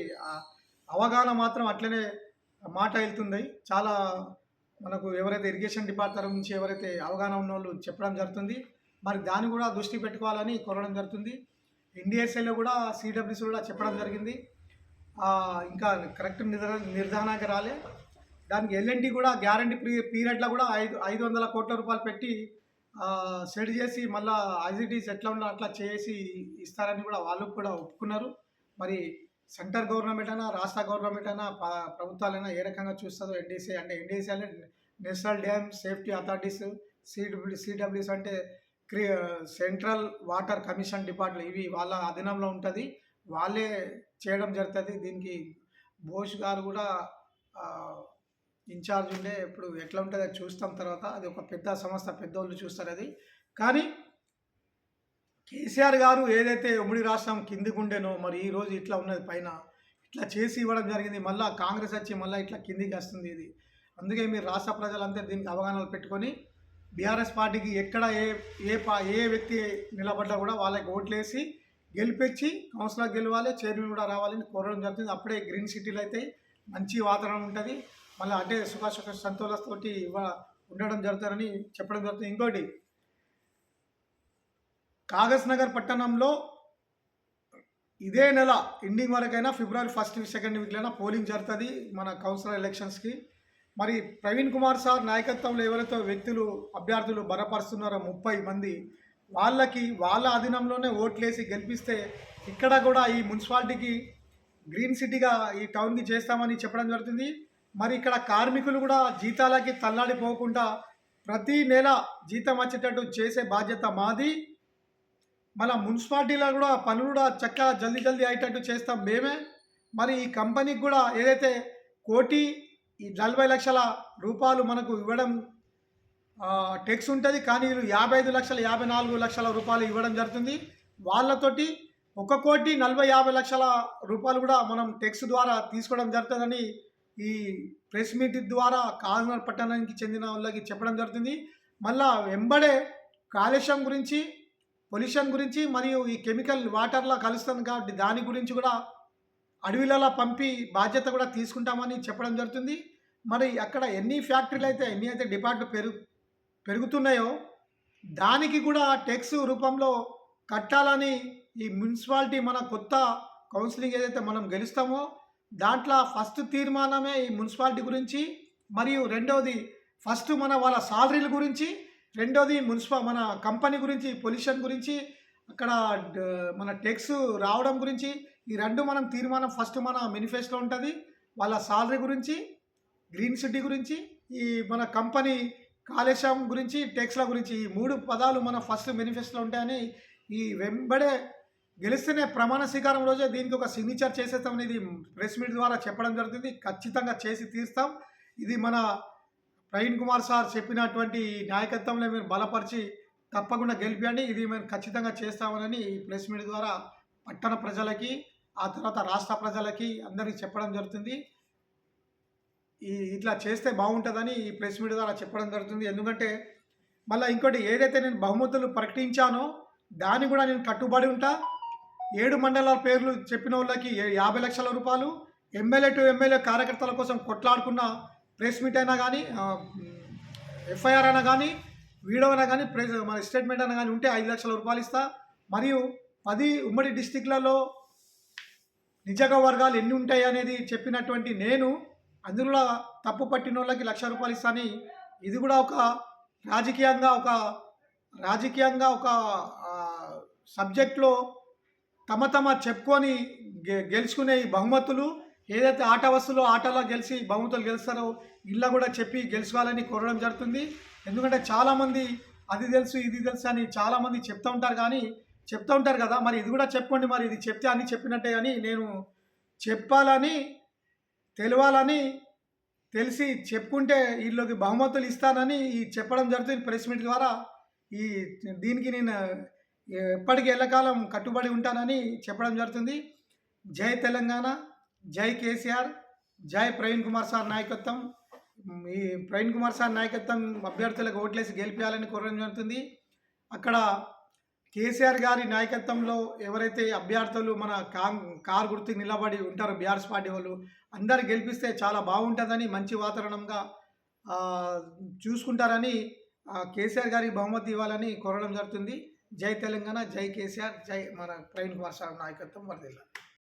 అవగాహన మాత్రం అట్లనే మాట వెళ్తుంది. చాలా మనకు ఎవరైతే ఇరిగేషన్ డిపార్ట్మెంట్ నుంచి ఎవరైతే అవగాహన ఉన్న వాళ్ళు చెప్పడం జరుగుతుంది. మరి దాన్ని కూడా దృష్టి పెట్టుకోవాలని కోరడం జరుగుతుంది. ఎన్డీఎస్ఏలో కూడా సిడబ్ల్యూసీ కూడా చెప్పడం జరిగింది. ఇంకా కరెక్ట్ నిర్ధారణకి రాలే. దానికి ఎల్ఎన్టీ కూడా గ్యారంటీ పీరియడ్లో కూడా 500 కోట్ల రూపాయలు పెట్టి సెట్ చేసి మళ్ళీ ఐజిటీస్ ఎట్లా ఉన్నా అట్లా చేసి ఇస్తారని కూడా వాళ్ళు కూడా ఒప్పుకున్నారు. మరి సెంటర్ గవర్నమెంట్ అయినా రాష్ట్ర గవర్నమెంట్ అయినా ప్రభుత్వాలైనా ఏ రకంగా చూస్తుందో ఎన్డీసీ అంటే national dam safety authorities, CWS అంటే సెంట్రల్ వాటర్ కమిషన్ డిపార్ట్మెంట్, ఇవి వాళ్ళ అధీనంలో ఉంటుంది. వాళ్ళే చేయడం జరుగుతుంది. దీనికి బోస్ గారు కూడా ఇన్ఛార్జ్ ఉండే. ఇప్పుడు ఎట్లా ఉంటుంది అది చూస్తాం తర్వాత. అది ఒక పెద్ద సంస్థ, పెద్దోళ్ళు చూస్తారు అది. కానీ కేసీఆర్ గారు ఏదైతే ఉమ్మడి రాష్ట్రం కిందికి ఉండేనో మరి ఈరోజు ఇట్లా ఉన్నది పైన ఇట్లా చేసి ఇవ్వడం జరిగింది. మళ్ళీ కాంగ్రెస్ వచ్చి మళ్ళీ ఇట్లా కిందికి వస్తుంది ఇది. అందుకే మీరు రాష్ట్ర ప్రజలంతా దీనికి అవగాహనలు పెట్టుకొని బీఆర్ఎస్ పార్టీకి ఎక్కడ ఏ వ్యక్తి నిలబడ్డా కూడా వాళ్ళకి ఓట్లేసి గెలిపించి కౌన్సిలర్ గెలవాలి, చైర్మన్ కూడా రావాలని కోరడం జరుగుతుంది. అప్పుడే గ్రీన్ సిటీలో అయితే మంచి వాతావరణం ఉంటుంది. మళ్ళీ అంటే సుఖ సంతోషతోటి ఉండడం జరుగుతుందని చెప్పడం జరుగుతుంది. ఇంకోటి, కాగజ్ నగర్ పట్టణంలో ఇదే నెల ఎండింగ్ వరకైనా ఫిబ్రవరి 1, 2 వీక్లైనా పోలింగ్ జరుగుతుంది మన కౌన్సిలర్ ఎలక్షన్స్కి. మరి ప్రవీణ్ కుమార్ సార్ నాయకత్వంలో ఎవరైతే వ్యక్తులు అభ్యర్థులు బలపరుస్తున్నారో 30 మంది, వాళ్ళకి వాళ్ళ అధీనంలోనే ఓట్లేసి గెలిపిస్తే ఇక్కడ కూడా ఈ మున్సిపాలిటీకి గ్రీన్ సిటీగా ఈ టౌన్కి చేస్తామని చెప్పడం జరుగుతుంది. మరి ఇక్కడ కార్మికులు కూడా జీతాలకి తల్లాడిపోకుండా ప్రతి నెల జీతం వచ్చేటట్టు చేసే బాధ్యత మాది. మన మున్సిపాలిటీలో కూడా పనులు కూడా చక్కగా జల్దీ అయ్యేటట్టు చేస్తాం మేమే. మరి ఈ కంపెనీకి కూడా ఏదైతే 1,40 లక్షల రూపాయలు మనకు ఇవ్వడం టెక్స్ ఉంటుంది. కానీ వీళ్ళు 55 లక్షల 54 లక్షల రూపాయలు ఇవ్వడం జరుగుతుంది. వాళ్ళతోటి 1,40,50 లక్షల రూపాయలు కూడా మనం టెక్స్ ద్వారా తీసుకోవడం జరుగుతుందని ఈ ప్రెస్ మీట్ ద్వారా కాకినాడ పట్టణానికి చెందిన వాళ్ళకి చెప్పడం జరుగుతుంది. మళ్ళా వెంబడే కాలుష్యం గురించి, పొల్యూషన్ గురించి మరియు ఈ కెమికల్ వాటర్లో కలుస్తుంది కాబట్టి దాని గురించి కూడా అడవిలలో పంపి బాధ్యత కూడా తీసుకుంటామని చెప్పడం జరుగుతుంది. మరి అక్కడ ఎన్ని ఫ్యాక్టరీలు అయితే డిపార్ట్మెంట్ పెరుగుతున్నాయో దానికి కూడా టెక్స్ రూపంలో కట్టాలని ఈ మున్సిపాలిటీ మన కొత్త కౌన్సిలింగ్ ఏదైతే మనం గెలుస్తామో దాంట్లో ఫస్ట్ తీర్మానమే ఈ మున్సిపాలిటీ గురించి, మరియు రెండవది ఫస్ట్ వాళ్ళ సాలరీల గురించి, రెండోది మన కంపెనీ గురించి, పొల్యూషన్ గురించి, అక్కడ మన టెక్స్ రావడం గురించి, ఈ రెండు మనం తీర్మానం ఫస్ట్ మన మేనిఫెస్టోలో ఉంటుంది. వాళ్ళ సాలరీ గురించి, గ్రీన్ సిటీ గురించి, ఈ మన కంపెనీ కాళేశ్వరం గురించి, టెక్స్ల గురించి, ఈ 3 పదాలు మన ఫస్ట్ మేనిఫెస్టోలో ఉంటాయని ఈ వెంబడే గెలిస్తేనే ప్రమాణ స్వీకారం రోజే దీనికి ఒక సిగ్నేచర్ చేసేస్తామని ఇది ప్రెస్ మీట్ ద్వారా చెప్పడం జరుగుతుంది. ఖచ్చితంగా చేసి తీరుస్తాం. ఇది మన ప్రవీణ్ కుమార్ సార్ చెప్పినటువంటి నాయకత్వంలో మీరు బలపరిచి తప్పకుండా గెలిపియండి. ఇది మేము ఖచ్చితంగా చేస్తామని ఈ ప్రెస్ మీట్ ద్వారా పట్టణ ప్రజలకి, ఆ తర్వాత రాష్ట్ర ప్రజలకి అందరికీ చెప్పడం జరుగుతుంది. ఇట్లా చేస్తే బాగుంటుందని ఈ ప్రెస్ మీట్ ద్వారా చెప్పడం జరుగుతుంది. ఎందుకంటే మళ్ళీ ఇంకోటి, ఏదైతే నేను బహుమతులు ప్రకటించానో దాన్ని కూడా నేను కట్టుబడి ఉంటా. 7 మండలాల పేర్లు చెప్పిన వాళ్ళకి 50 లక్షల రూపాయలు, ఎమ్మెల్యే టు ఎమ్మెల్యే కార్యకర్తల కోసం కొట్లాడుకున్న ప్రెస్ మీట్ అయినా కానీ, ఎఫ్ఐఆర్ అయినా కానీ, వీడియో అయినా కానీ, మన స్టేట్మెంట్ అయినా కానీ ఉంటే 5 లక్షల రూపాయలు ఇస్తా. మరియు 10 ఉమ్మడి డిస్టిక్లలో నిజంగా వర్గాలు ఎన్ని ఉంటాయి అనేది చెప్పినటువంటి నేను అందులో తప్పు పట్టిన వాళ్ళకి 1 లక్ష రూపాయలు ఇస్తాను. ఇది కూడా ఒక రాజకీయంగా ఒక సబ్జెక్ట్లో తమ చెప్పుకొని గెలుచుకునే ఈ బహుమతులు, ఏదైతే ఆట వస్తువులు ఆటలో గెలిచి బహుమతులు గెలుస్తారో ఇలా కూడా చెప్పి గెలుచుకోవాలని కోరడం జరుగుతుంది. ఎందుకంటే చాలామంది అది తెలుసు ఇది తెలుసు అని చాలామంది చెప్తూ ఉంటారు కదా, మరి ఇది కూడా చెప్పుకోండి. మరి ఇది చెప్తే అని చెప్పినట్టే, కానీ నేను చెప్పాలని, తెలవాలని, తెలిసి చెప్పుకుంటే వీళ్ళకి బహుమతులు ఇస్తానని చెప్పడం జరుగుతుంది ప్రెస్ మీట్ ద్వారా. దీనికి నేను ఎప్పటికీ ఎల్లకాలం కట్టుబడి ఉంటానని చెప్పడం జరుగుతుంది. జై తెలంగాణ, జై కేసీఆర్, జై ప్రవీణ్ కుమార్ సార్ నాయకత్వం. ఈ ప్రవీణ్ కుమార్ సార్ నాయకత్వం అభ్యర్థులకు ఓట్లేసి గెలిపించాలని కోరడం జరుగుతుంది. అక్కడ కేసీఆర్ గారి నాయకత్వంలో ఎవరైతే అభ్యర్థులు మన కారు గుర్తు నిలబడి ఉంటారో బీఆర్ఎస్ పార్టీ వాళ్ళు అందరు గెలిపిస్తే చాలా బాగుంటుందని, మంచి వాతావరణంగా చూసుకుంటారని కేసీఆర్ గారికి బహుమతి ఇవ్వాలని కోరడం జరుగుతుంది. జై తెలంగాణ, జై కేసీఆర్, జై మన ప్రవీణ్ కుమార్ సార్ నాయకత్వం వర్ధిల్లాలి.